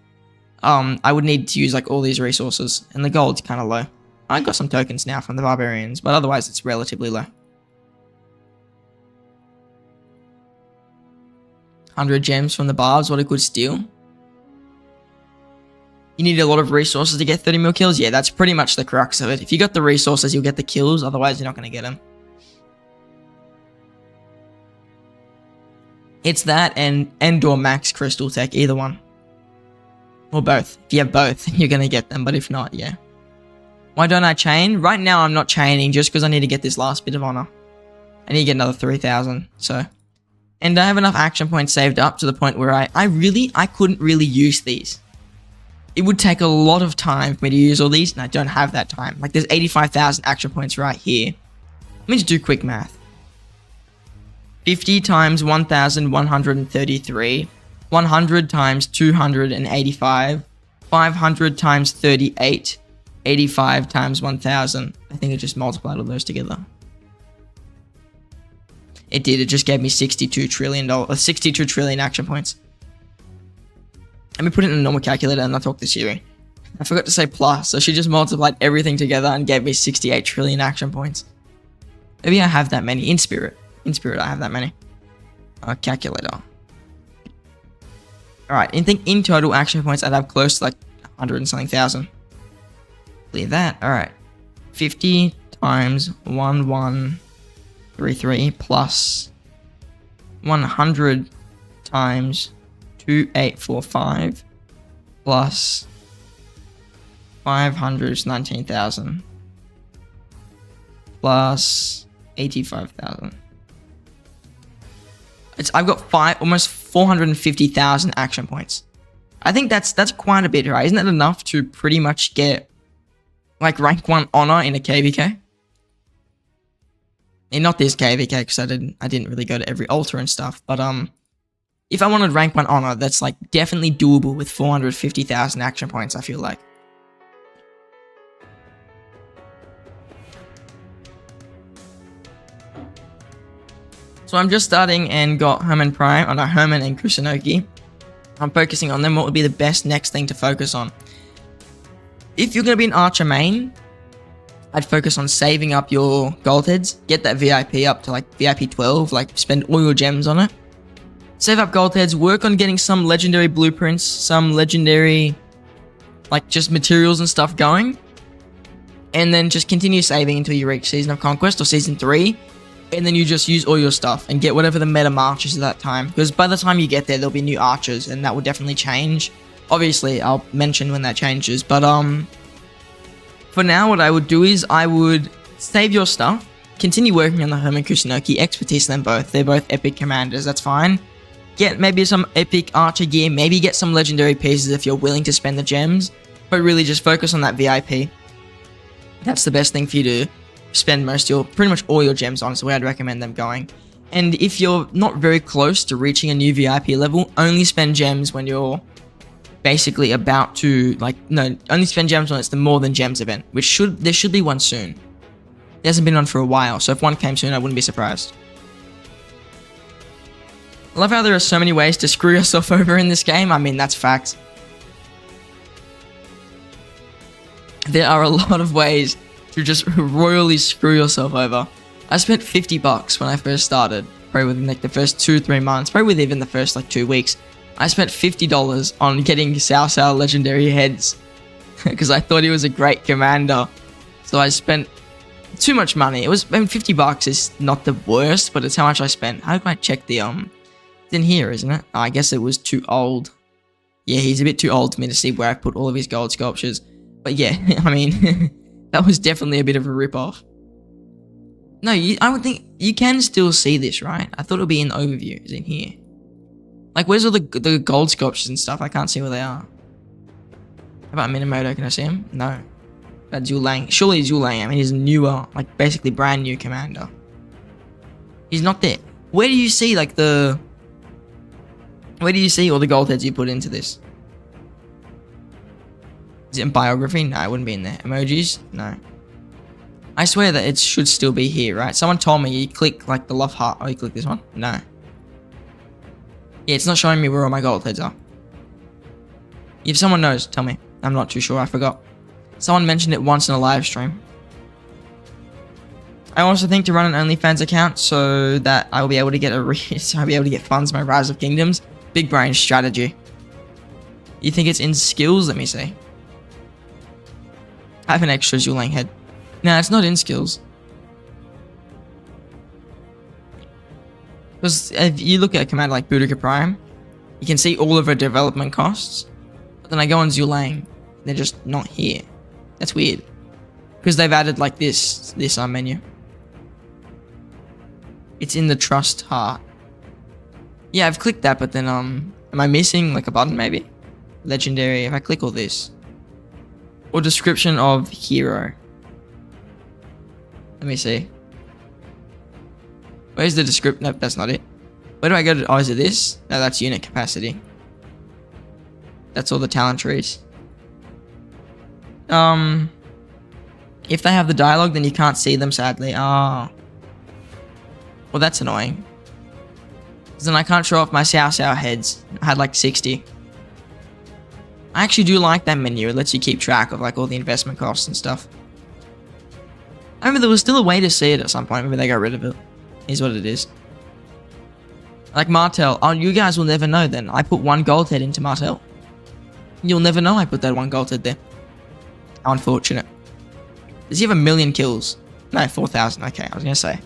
I would need to use like all these resources, and the gold's kind of low. I got some tokens now from the barbarians, but otherwise it's relatively low. 100 gems from the barbs, what a good steal. You need a lot of resources to get 30 mil kills? Yeah, that's pretty much the crux of it. If you got the resources, you'll get the kills. Otherwise, you're not going to get them. It's that and Endor Max Crystal Tech, either one. Or both. If you have both, you're going to get them. But if not, yeah. Why don't I chain? Right now, I'm not chaining just because I need to get this last bit of honor. I need to get another 3,000, so... And I have enough action points saved up to the point where I couldn't really use these. It would take a lot of time for me to use all these, and I don't have that time. Like, there's 85,000 action points right here. Let me just do quick math. 50 times 1,133, 100 times 285, 500 times 38, 85 times 1,000. I think it just multiplied all those together. It did, it just gave me $62 trillion action points. Let me put it in a normal calculator and I'll talk to Siri. I forgot to say plus, so she just multiplied everything together and gave me 68 trillion action points. Maybe I have that many. In spirit. In spirit, I have that many. Calculator. Alright, I think in total action points I'd have close to like 100 and something thousand. Clear that. Alright. 50 times 1133 plus 100 times 2845 plus 500 is 19,000 plus 85,000. I've got almost 450,000 action points. I think that's quite a bit, right? Isn't that enough to pretty much get like rank 1 honor in a KVK? And not this KVK because I didn't really go to every altar and stuff, but if I wanted rank 1 honor, that's like definitely doable with 450,000 action points, I feel like. So I'm just starting and got Hermann Prime, or no, Hermann and Kusunoki. I'm focusing on them. What would be the best next thing to focus on? If you're going to be an archer main, I'd focus on saving up your gold heads. Get that VIP up to like VIP 12, like spend all your gems on it. Save up gold heads, work on getting some legendary blueprints, some legendary, like just materials and stuff going. And then just continue saving until you reach Season of Conquest or Season 3. And then you just use all your stuff and get whatever the meta march is at that time. Because by the time you get there, there'll be new archers and that will definitely change. Obviously, I'll mention when that changes. But for now, what I would do is I would save your stuff. Continue working on the Hermann Kusunoki, expertise them both. They're both epic commanders, that's fine. Get maybe some epic archer gear, maybe get some legendary pieces if you're willing to spend the gems, but really just focus on that VIP. That's the best thing for you to spend pretty much all your gems on, is the way I'd recommend them going. And if you're not very close to reaching a new VIP level, only spend gems when you're basically about to, only spend gems when it's the More Than Gems event, which there should be one soon. There hasn't been one for a while, so if one came soon, I wouldn't be surprised. I love how there are so many ways to screw yourself over in this game. I mean, that's facts. There are a lot of ways to just royally screw yourself over. I spent $50 when I first started, probably within like the first 2-3 months, probably within even the first like 2 weeks. I spent $50 on getting Cao Cao legendary heads because I thought he was a great commander. So I spent too much money. It was, I mean, $50 is not the worst, but it's how much I spent. How can I check the It's in here, isn't it? Oh, I guess it was too old. Yeah, he's a bit too old for me to see where I put all of his gold sculptures. But yeah, I mean, that was definitely a bit of a rip-off. No, I would think you can still see this, right? I thought it would be in overview. It's in here. Like, where's all the gold sculptures and stuff? I can't see where they are. How about Minamoto? Can I see him? No. About Zhu Lang. Surely Zhu Lang. I mean, he's a newer, like, basically brand new commander. He's not there. Where do you see, like, where do you see all the gold heads you put into this? Is it in biography? No, it wouldn't be in there. Emojis? No. I swear that it should still be here, right? Someone told me you click, like, the love heart. Oh, you click this one? No. Yeah, it's not showing me where all my gold heads are. If someone knows, tell me. I'm not too sure. I forgot. Someone mentioned it once in a live stream. I also think to run an OnlyFans account so that I will be able to get I'll be able to get funds my Rise of Kingdoms. Big brain strategy. You think it's in skills? Let me see. I have an extra Zhu Lang head. No, it's not in skills. Because if you look at a commander like Boudica Prime, you can see all of her development costs. But then I go on Zhu Lang, they're just not here. That's weird. Because they've added like this menu. It's in the trust heart. Yeah, I've clicked that, but then am I missing like a button maybe? Legendary, if I click all this. Or description of hero. Let me see. Where's the description? Nope, that's not it. Where do I go to? Oh, is it this? No, that's unit capacity. That's all the talent trees. If they have the dialogue, then you can't see them, sadly. Oh. Well, that's annoying. Because then I can't show off my Cao Cao heads. I had like 60. I actually do like that menu. It lets you keep track of like all the investment costs and stuff. I remember there was still a way to see it at some point. Maybe they got rid of it. Is what it is. Like Martel. Oh, you guys will never know then. I put 1 gold head into Martel. You'll never know I put that 1 gold head there. How unfortunate. Does he have 1,000,000 kills? No, 4,000. Okay, I was going to say.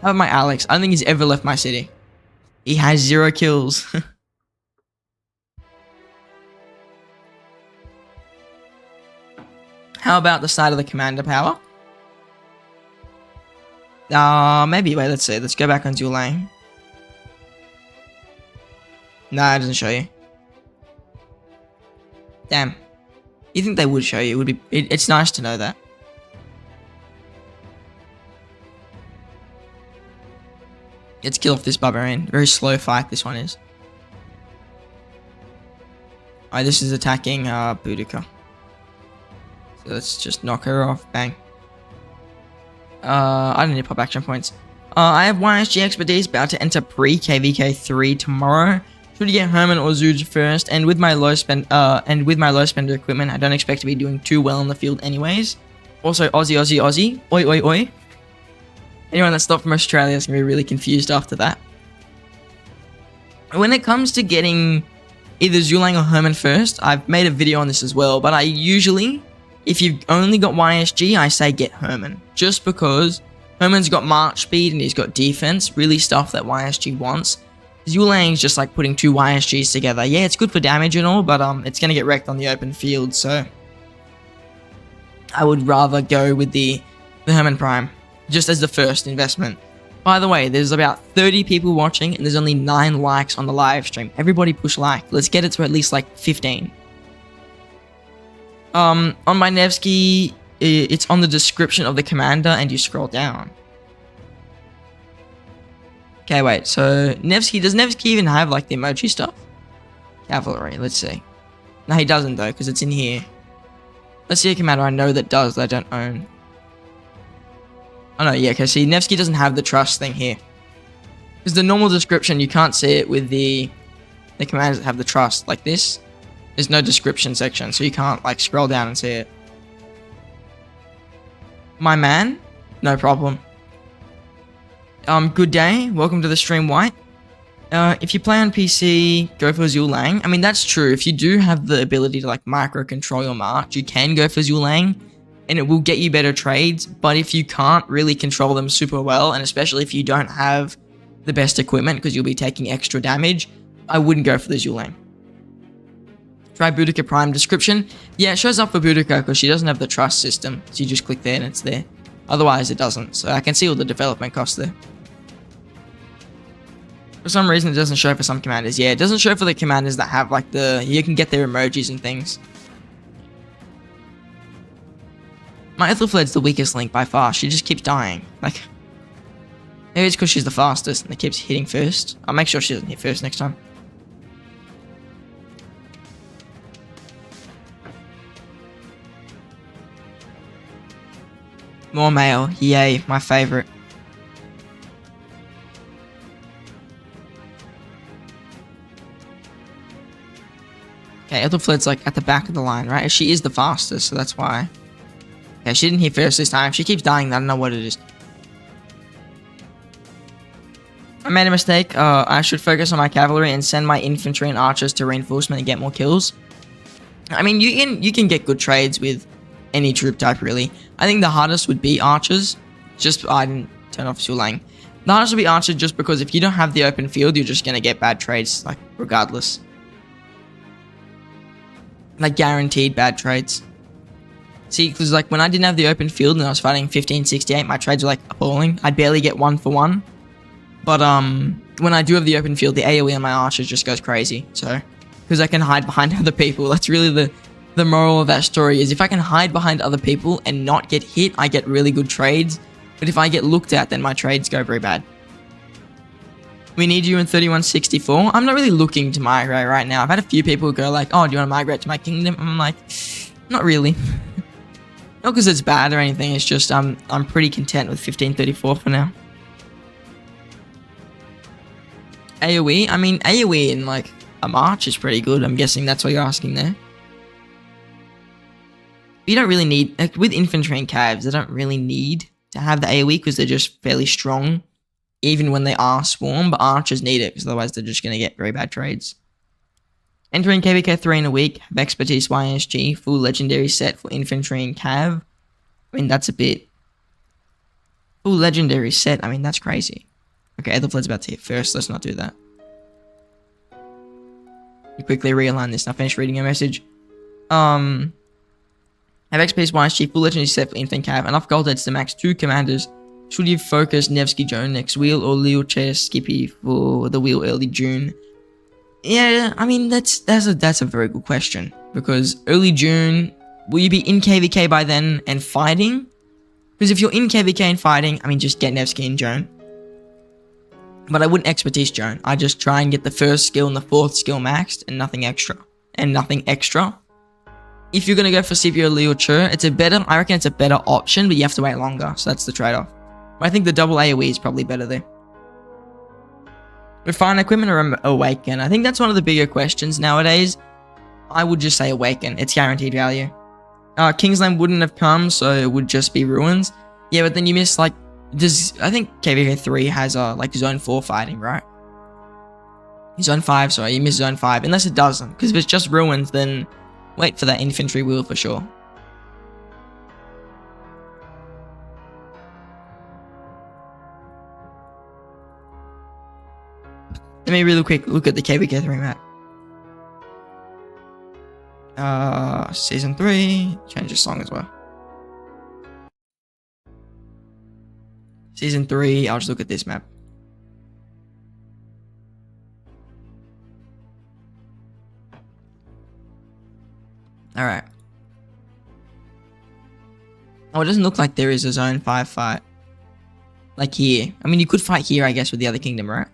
How about my Alex? I don't think he's ever left my city. He has 0 kills. How about the side of the commander power? Maybe. Wait, let's see. Let's go back on Zhu Lang. Nah, it doesn't show you. Damn. You think they would show you? It would be. It's nice to know that. Let's kill off this barbarian. Very slow fight this one is. Alright, this is attacking Boudica. So let's just knock her off. Bang. I don't need to pop action points. I have YSG expertise about to enter pre-KVK 3 tomorrow. Should you get Herman or Zuge first? And with my low spender equipment, I don't expect to be doing too well in the field anyways. Also, Aussie. Oi, oi, oi. Anyone that's not from Australia is going to be really confused after that. When it comes to getting either Zhu Lang or Herman first, I've made a video on this as well, but I usually, if you've only got YSG, I say get Herman. Just because Herman's got march speed and he's got defense, really stuff that YSG wants. Zhu Lang's just like putting 2 YSGs together. Yeah, it's good for damage and all, but it's going to get wrecked on the open field, so I would rather go with the Herman Prime, just as the first investment. By the way, there's about 30 people watching and there's only 9 likes on the live stream. Everybody push like. Let's get it to at least like 15. On my Nevsky, it's on the description of the commander and you scroll down. Okay, wait, so Nevsky, does Nevsky even have like the emoji stuff? Cavalry, let's see. No, he doesn't though, because it's in here. Let's see a commander I know that does, that I don't own. Oh no, yeah, okay, see, Nevsky doesn't have the trust thing here. Because the normal description, you can't see it with the commanders that have the trust, like this. There's no description section, so you can't like scroll down and see it. My man, no problem. Good day. Welcome to the stream, White. If you play on PC, go for Zhu Lang. I mean, that's true. If you do have the ability to like micro control your march, you can go for Zhu Lang, and it will get you better trades. But if you can't really control them super well, and especially if you don't have the best equipment because you'll be taking extra damage, I wouldn't go for the Zhu Lang. Try Boudica Prime description. Yeah, it shows up for Boudica because she doesn't have the trust system. So you just click there and it's there. Otherwise, it doesn't. So I can see all the development costs there. For some reason, it doesn't show for some commanders. Yeah, it doesn't show for the commanders that have like you can get their emojis and things. My Aethelflaed's the weakest link by far. She just keeps dying. Like, maybe it's because she's the fastest and it keeps hitting first. I'll make sure she doesn't hit first next time. More mail. Yay, my favorite. Okay, Aethelflaed's like at the back of the line, right? She is the fastest, so that's why. Okay, she didn't hit first this time. She keeps dying. I don't know what it is. I made a mistake. I should focus on my cavalry and send my infantry and archers to reinforcement and get more kills. I mean, you can get good trades with any troop type, really. I think the hardest would be archers. I didn't turn off Zhu Lang. The hardest would be archers just because if you don't have the open field, you're just going to get bad trades, like, regardless. Like, guaranteed bad trades. See, because, like, when I didn't have the open field and I was fighting 1568, my trades were, like, appalling. I'd barely get 1 for 1. But, when I do have the open field, the AoE on my archers just goes crazy. So, because I can hide behind other people. That's really the moral of that story is if I can hide behind other people and not get hit, I get really good trades. But if I get looked at, then my trades go very bad. We need you in 3164. I'm not really looking to migrate right now. I've had a few people go like, oh, do you want to migrate to my kingdom? I'm like, not really. Not because it's bad or anything. It's just I'm pretty content with 1534 for now. AoE? I mean, AoE in like a march is pretty good. I'm guessing that's what you're asking there. You don't really need, like, with infantry and cavs, they don't really need to have the AoE because they're just fairly strong, even when they are swarm, but archers need it because otherwise they're just going to get very bad trades. Entering KVK 3 in a week, have expertise YSG, full legendary set for infantry and cav. I mean, that's a bit... Full legendary set, I mean, that's crazy. Okay, Aethelflaed's about to hit first, let's not do that. You quickly realign this, now finish reading your message. Have XP's YSG, full legendary set for infant cav, enough gold heads to max 2 commanders. Should you focus Nevsky Joan next wheel or Leo Chair Skippy for the wheel early June? Yeah, I mean, that's a very good question. Because early June, will you be in KVK by then and fighting? Because if you're in KVK and fighting, I mean, just get Nevsky and Joan. But I wouldn't expertise Joan. I just try and get the first skill and the 4th skill maxed and nothing extra. If you're going to go for Scipio Leo Chur, I reckon it's a better option, but you have to wait longer. So that's the trade-off. But I think the double AoE is probably better there. Refine equipment or awaken? I think that's one of the bigger questions nowadays. I would just say awaken. It's guaranteed value. Kingsland wouldn't have come, so it would just be ruins. Yeah, but then you miss like... I think KVK 3 has like zone 4 fighting, right? Zone 5, sorry. You miss zone 5. Unless it doesn't. Because if it's just ruins, then... Wait for that infantry wheel for sure. Let me really quick look at the KVK 3 map. Season 3. Change the song as well. Season 3. I'll just look at this map. Alright. Oh, it doesn't look like there is a zone 5 fight. Like here. I mean, you could fight here, I guess, with the other kingdom, right?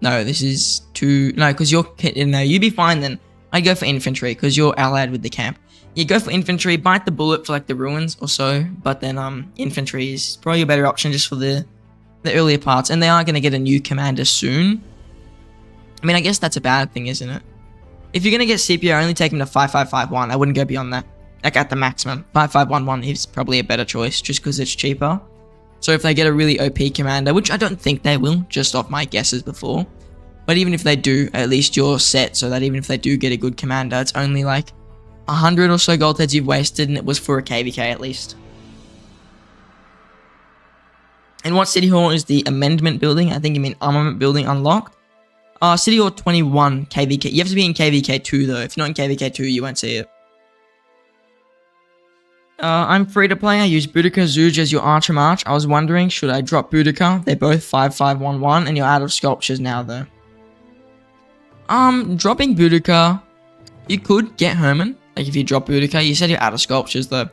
No, this is too... No, because you're... No, you'd be fine then. I'd go for infantry, because you're allied with the camp. You go for infantry, bite the bullet for, like, the ruins or so. But then, infantry is probably a better option just for the earlier parts. And they are going to get a new commander soon. I mean, I guess that's a bad thing, isn't it? If you're going to get CPO, only take him to 5551. I wouldn't go beyond that. like at the maximum. 5511 is probably a better choice just because it's cheaper. So if they get a really OP commander, which I don't think they will, just off my guesses before. But even if they do, at least you're set so that even if they do get a good commander, it's only like 100 or so gold heads you've wasted, and it was for a KVK at least. And what City Hall is the amendment building? I think you mean armament building unlocked. City Hall 21 KVK. You have to be in KVK 2 though. If you're not in KVK 2, you won't see it. I'm free to play. I use Boudica Zooge as your Archer March. I was wondering, should I drop Boudica? They're both 5511, and you're out of sculptures now though. Dropping Boudica, you could get Herman. Like if you drop Boudica, you said you're out of sculptures though.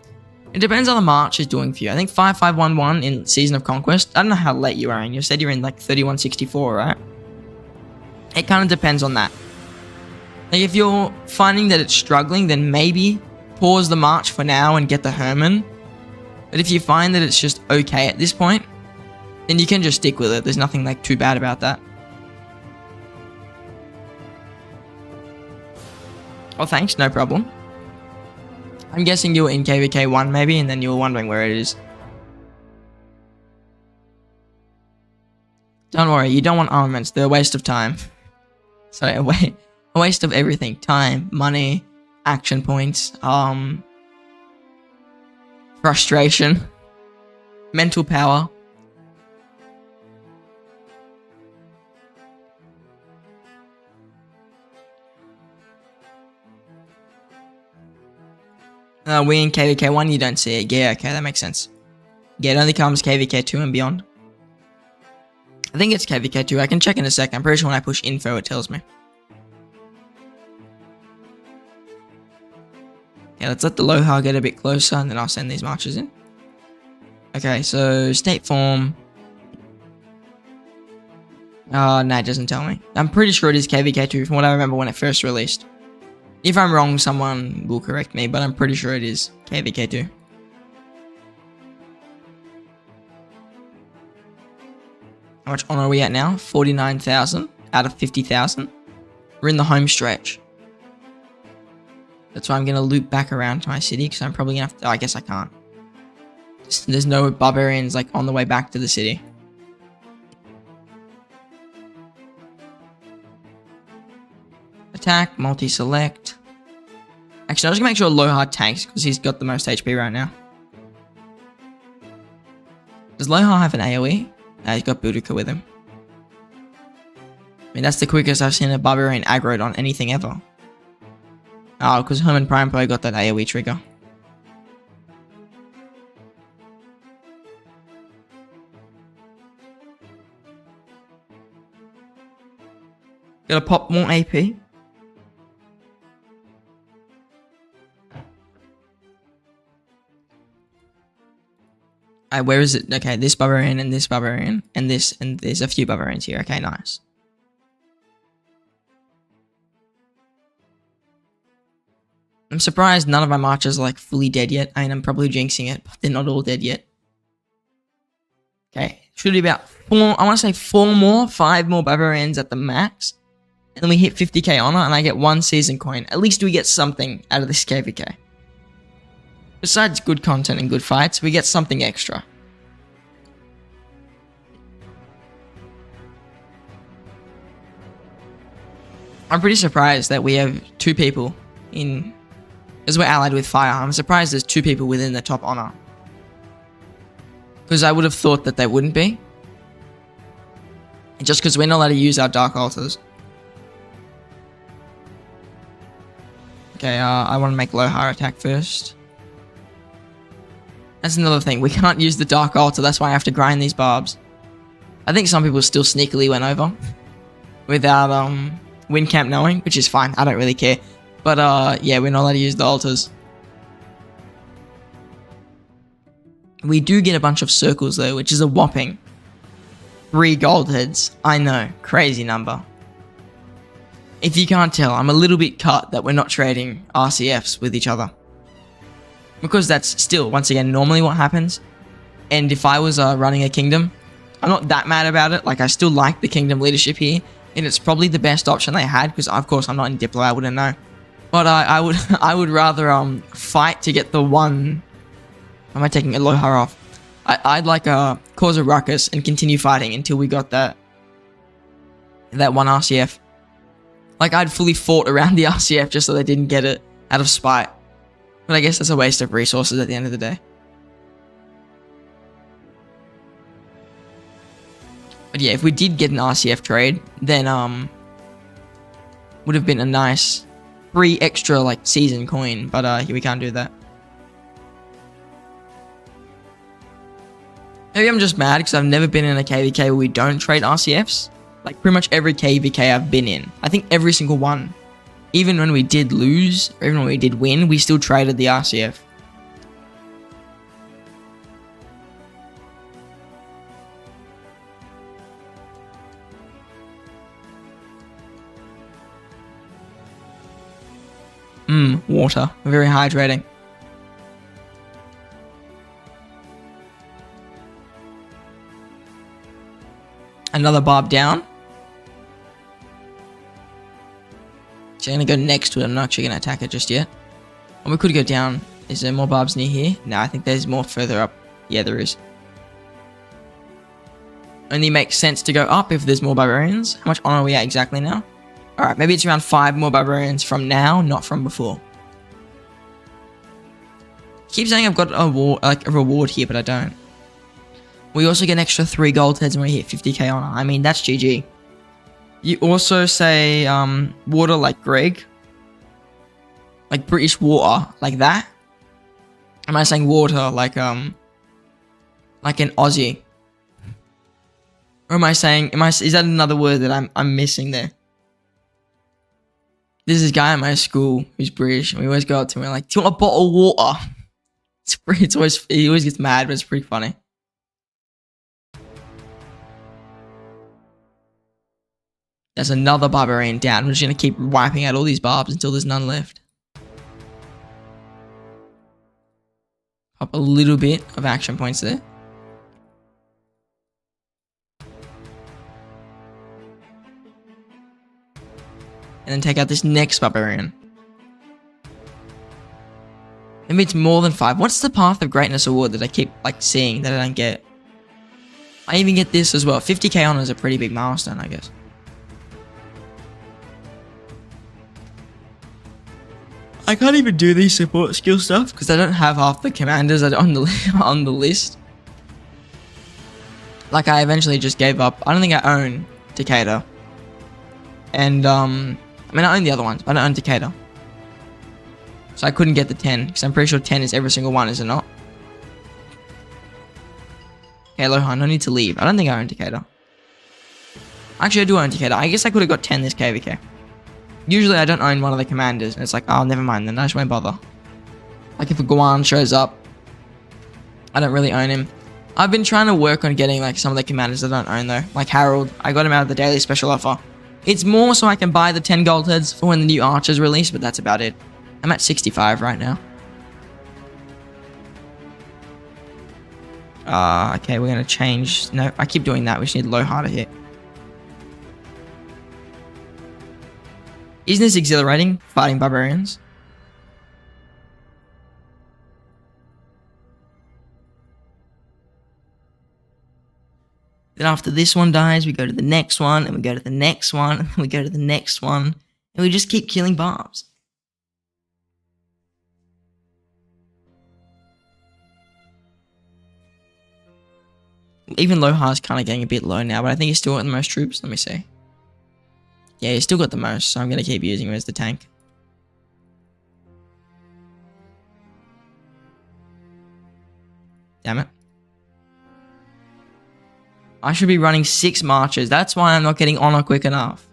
It depends on the March is doing for you. I think 5511 in Season of Conquest. I don't know how late you are in. You said you're in like 3164, right? It kind of depends on that. Like if you're finding that it's struggling, then maybe pause the March for now and get the Herman. But if you find that it's just okay at this point, then you can just stick with it. There's nothing like too bad about that. Oh, thanks. No problem. I'm guessing you were in KVK 1 maybe, and then you were wondering where it is. Don't worry, you don't want armaments. They're a waste of time. Sorry, a waste of everything. Time, money, action points, frustration, mental power. We in KVK 1, you don't see it. Yeah, okay, that makes sense. Yeah, it only comes KVK 2 and beyond. I think it's KVK 2. I can check in a sec. I'm pretty sure when I push info, it tells me. Okay, let's let the Lohar get a bit closer, and then I'll send these marches in. Okay, so state form. No, it doesn't tell me. I'm pretty sure it is KVK 2 from what I remember when it first released. If I'm wrong, someone will correct me, but I'm pretty sure it is KVK 2. How much honor are we at now? 49,000 out of 50,000. We're in the home stretch. That's why I'm going to loop back around to my city, because I'm probably going to have to... Oh, I guess I can't. There's no barbarians like on the way back to the city. Attack, multi-select. Actually, I'm just going to make sure Lohar tanks, because he's got the most HP right now. Does Lohar have an AoE? He's got Boudica with him. I mean, that's the quickest I've seen a barbarian aggroed on anything ever. Oh, because Herman Prime probably got that AoE trigger. Gotta pop more AP. Alright, where is it? Okay, this barbarian and this barbarian and this, and there's a few barbarians here. Okay, nice. I'm surprised none of my marches are like fully dead yet. I mean, I'm probably jinxing it, but they're not all dead yet. Okay, should be about 4, I want to say 5 more barbarians at the max. And then we hit 50k honor and I get 1 season coin. At least we get something out of this KVK. Besides good content and good fights, we get something extra. I'm pretty surprised that we have 2 people in... Because we're allied with fire. I'm surprised there's 2 people within the top honor. Because I would have thought that they wouldn't be. Just because we're not allowed to use our dark altars. Okay, I want to make Lohar attack first. That's another thing. We can't use the dark altar. That's why I have to grind these barbs. I think some people still sneakily went over. Without Windcamp knowing, which is fine. I don't really care. But yeah, we're not allowed to use the altars. We do get a bunch of circles though, which is a whopping 3 gold heads. I know, crazy number. If you can't tell, I'm a little bit cut that we're not trading RCFs with each other. Because that's still, once again, normally what happens. And if I was running a kingdom, I'm not that mad about it. Like, I still like the kingdom leadership here. And it's probably the best option they had, because of course I'm not in Diplo, I wouldn't know. But I would I would rather fight to get the one. Am I taking Aloha off? I'd like cause a ruckus and continue fighting until we got that one RCF. Like I'd fully fought around the RCF just so they didn't get it out of spite. But I guess that's a waste of resources at the end of the day. But yeah, if we did get an RCF trade, then would have been a nice free extra like season coin. But we can't do that. Maybe I'm just mad because I've never been in a KVK where we don't trade RCFs. Like pretty much every KVK I've been in, I think every single one. Even when we did lose, or even when we did win, we still traded the RCF. Water. Very hydrating. Another barb down. So I'm going to go next to it. I'm not actually going to attack it just yet. And we could go down. Is there more barbs near here? No, I think there's more further up. Yeah, there is. Only makes sense to go up if there's more barbarians. How much honor are we at exactly now? Alright, maybe it's around 5 more barbarians from now, not from before. Keep saying I've got a reward here, but I don't. We also get an extra 3 gold heads when we hit 50k honor. I mean, that's GG. You also say water like Greg. Like British water, like that. Am I saying water like an Aussie? Or am I saying, is that another word that I'm missing there? There's this guy at my school who's British, and we always go up to him and we're like, do you want a bottle of water? He always gets mad, but it's pretty funny. There's another barbarian down. We're just going to keep wiping out all these barbs until there's none left. Up a little bit of action points there. And then take out this next barbarian. Maybe it's more than 5. What's the Path of Greatness award that I keep like seeing that I don't get? I even get this as well. 50k honor is a pretty big milestone, I guess. I can't even do these support skill stuff because I don't have half the commanders on the list. Like I eventually just gave up. I don't think I own Decatur. And I mean I own the other ones, but I don't own Decatur. So I couldn't get the 10 because I'm pretty sure 10 is every single one, is it not? Okay, Aloha, no need to leave. I don't think I own Decatur. Actually, I do own Decatur. I guess I could have got 10 this KVK. Usually I don't own one of the commanders, and it's like, oh, never mind then, I just won't bother. Like if a Guan shows up, I don't really own him. I've been trying to work on getting like some of the commanders I don't own though. Like Harold, I got him out of the daily special offer. It's more so I can buy the 10 gold heads for when the new archers release, but that's about it. I'm at 65 right now. Okay, we're gonna change. No, I keep doing that. We just need Aloha to hit. Isn't this exhilarating? Fighting barbarians. Then after this one dies, we go to the next one, and we go to the next one, and we go to the next one, and we just keep killing barbs. Even Loha's kind of getting a bit low now, but I think he's still got the most troops. Let me see. Yeah, he's still got the most, so I'm going to keep using him as the tank. Damn it. I should be running 6 marches. That's why I'm not getting honor quick enough.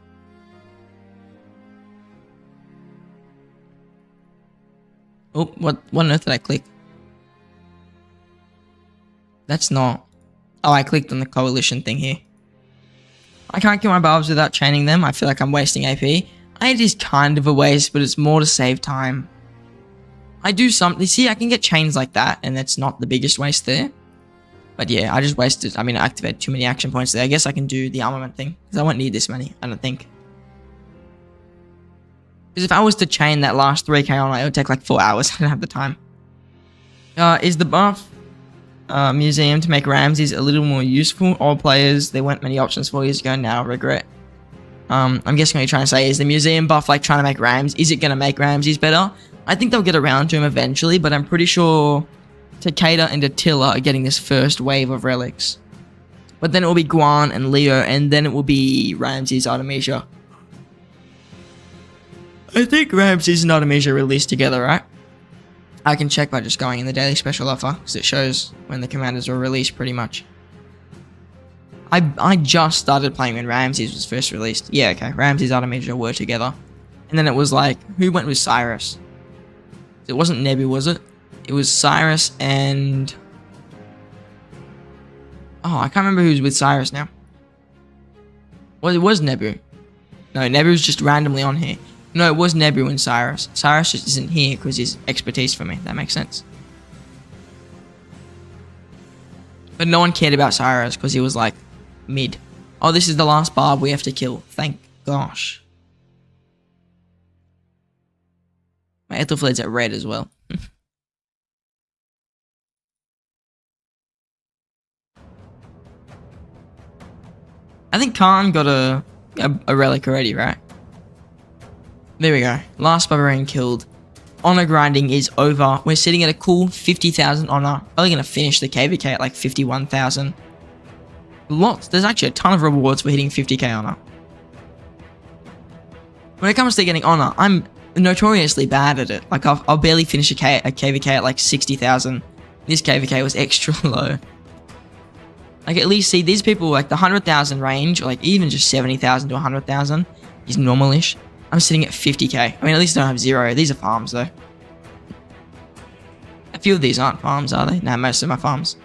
Oh, what on earth did I click? That's not... Oh, I clicked on the coalition thing here. I can't kill my barbs without chaining them. I feel like I'm wasting AP. It is kind of a waste, but it's more to save time. I do something. See, I can get chains like that, and that's not the biggest waste there. But yeah, I just wasted. I mean, I activated too many action points there. I guess I can do the armament thing, because I won't need this many, I don't think. Because if I was to chain that last 3k on, it would take like 4 hours. I don't have the time. Is the buff museum to make Ramses a little more useful? All players, there weren't many options 4 years ago, now regret. I'm guessing what you're trying to say is the museum buff like trying to make Rams. Is it going to make Ramses better? I think they'll get around to him eventually, but I'm pretty sure Takeda and Attila are getting this first wave of relics. But then it will be Guan and Leo, and then it will be Ramses, Artemisia. I think Ramses and Artemisia released together, right? I can check by just going in the daily special offer, because it shows when the commanders were released pretty much. I just started playing when Ramses was first released. Yeah, okay, Ramses and Artemisia were together. And then it was like, who went with Cyrus? It wasn't Nebu, was it? It was Cyrus and... Oh, I can't remember who's with Cyrus now. Well, it was Nebu. No, Nebu's just randomly on here. No, it was Nebu and Cyrus. Cyrus just isn't here because he's expertise for me. That makes sense. But no one cared about Cyrus because he was like mid. Oh, this is the last barb we have to kill. Thank gosh. My Ethelflaed's at red as well. I think Khan got a relic already, right? There we go. Last barbarian killed. Honor grinding is over. We're sitting at a cool 50,000 honor. Probably going to finish the KVK at like 51,000. Lots. There's actually a ton of rewards for hitting 50k honor. When it comes to getting honor, I'm notoriously bad at it. Like I'll barely finish a KVK at like 60,000. This KVK was extra low. Like at least see these people like the 100,000 range, or like even just 70,000 to 100,000 is normalish. I'm sitting at 50k. I mean, at least I don't have 0. These are farms though. A few of these aren't farms, are they? No, most of them are farms.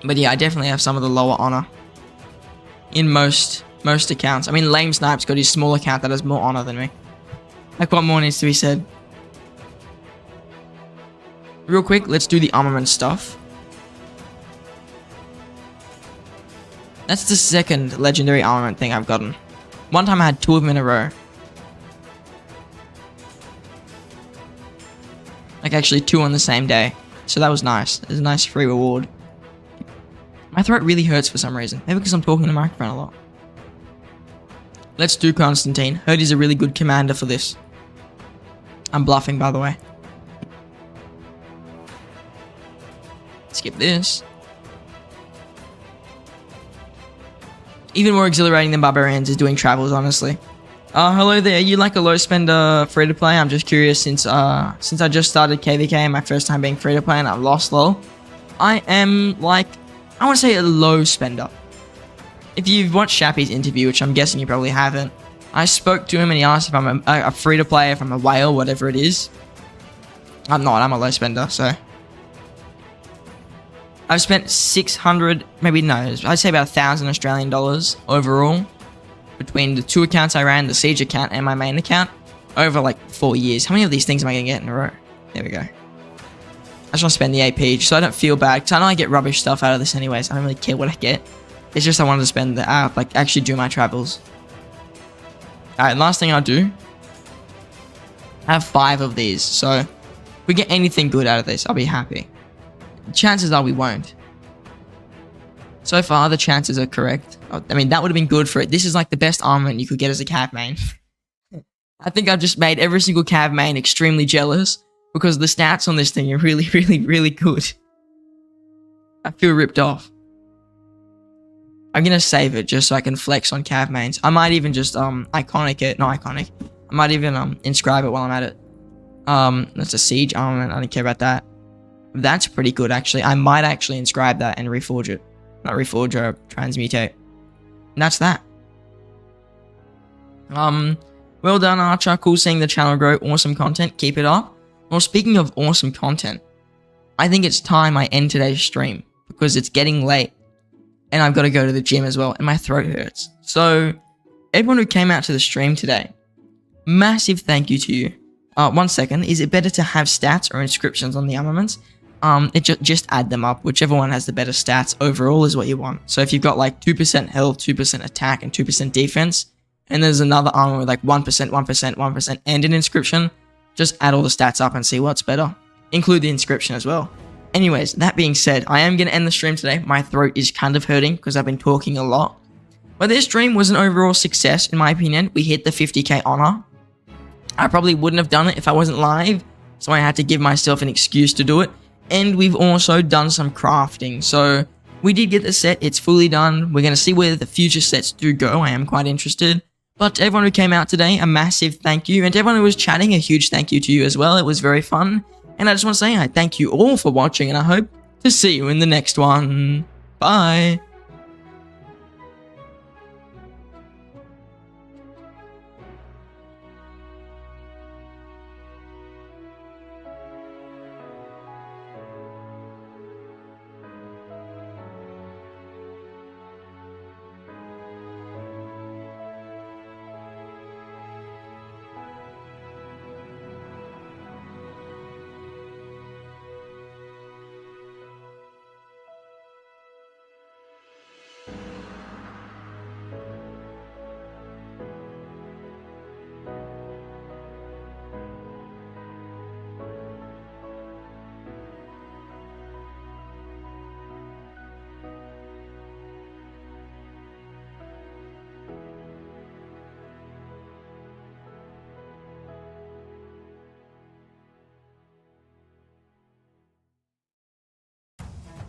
But yeah, I definitely have some of the lower honor in most accounts. I mean, Lame Snipe's got his small account that has more honor than me. Like what more needs to be said? Real quick, let's do the armament stuff. That's the second legendary armament thing I've gotten. One time I had 2 of them in a row. Like actually 2 on the same day. So that was nice. It was a nice free reward. My throat really hurts for some reason. Maybe because I'm talking to the microphone a lot. Let's do Constantine. Heard he's a really good commander for this. I'm bluffing, by the way. Skip this. Even more exhilarating than Barbarians is doing travels, honestly. Hello there. You like a low spender free to play? I'm just curious since I just started KVK, my first time being free to play, and I've lost lol. I am like, I want to say a low spender. If you've watched Shappy's interview, which I'm guessing you probably haven't, I spoke to him and he asked if I'm a free to play, if I'm a whale, whatever it is. I'm not. I'm a low spender, so. I've spent 600, maybe no, I'd say about 1,000 Australian dollars overall between the 2 accounts I ran, the Siege account and my main account, over like 4 years. How many of these things am I going to get in a row? There we go. I just want to spend the AP so I don't feel bad, because I know I get rubbish stuff out of this anyways. I don't really care what I get. It's just I wanted to spend the app, like actually do my travels. Alright, last thing I'll do. I have 5 of these, so if we get anything good out of this, I'll be happy. Chances are we won't. So far, the chances are correct. I mean, that would have been good for it. This is like the best armament you could get as a Cav main. I think I've just made every single Cav main extremely jealous because the stats on this thing are really, really, really good. I feel ripped off. I'm gonna save it just so I can flex on Cav mains. I might even just iconic it. Not iconic. I might even inscribe it while I'm at it. That's a siege armament. I don't care about that. That's pretty good, actually. I might actually inscribe that and reforge it. Not reforge, or transmutate. And that's that. Well done, Archer. Cool seeing the channel grow. Awesome content. Keep it up. Well, speaking of awesome content, I think it's time I end today's stream because it's getting late and I've got to go to the gym as well and my throat hurts. So, everyone who came out to the stream today, massive thank you to you. 1 second. Is it better to have stats or inscriptions on the armaments? Just add them up. Whichever one has the better stats overall is what you want. So if you've got like 2% health, 2% attack, and 2% defense, and there's another armor with like 1%, 1%, 1%, and an inscription. Just add all the stats up and see what's better. Include the inscription as well. Anyways, that being said, I am going to end the stream today. My throat is kind of hurting because I've been talking a lot. But this stream was an overall success, in my opinion. We hit the 50k honor. I probably wouldn't have done it if I wasn't live, so I had to give myself an excuse to do it. And we've also done some crafting, so we did get the set. It's fully done. We're going to see where the future sets do go. I am quite interested. But to everyone who came out today, a massive thank you. And to everyone who was chatting, a huge thank you to you as well. It was very fun. And I just want to say I thank you all for watching, and I hope to see you in the next one. Bye.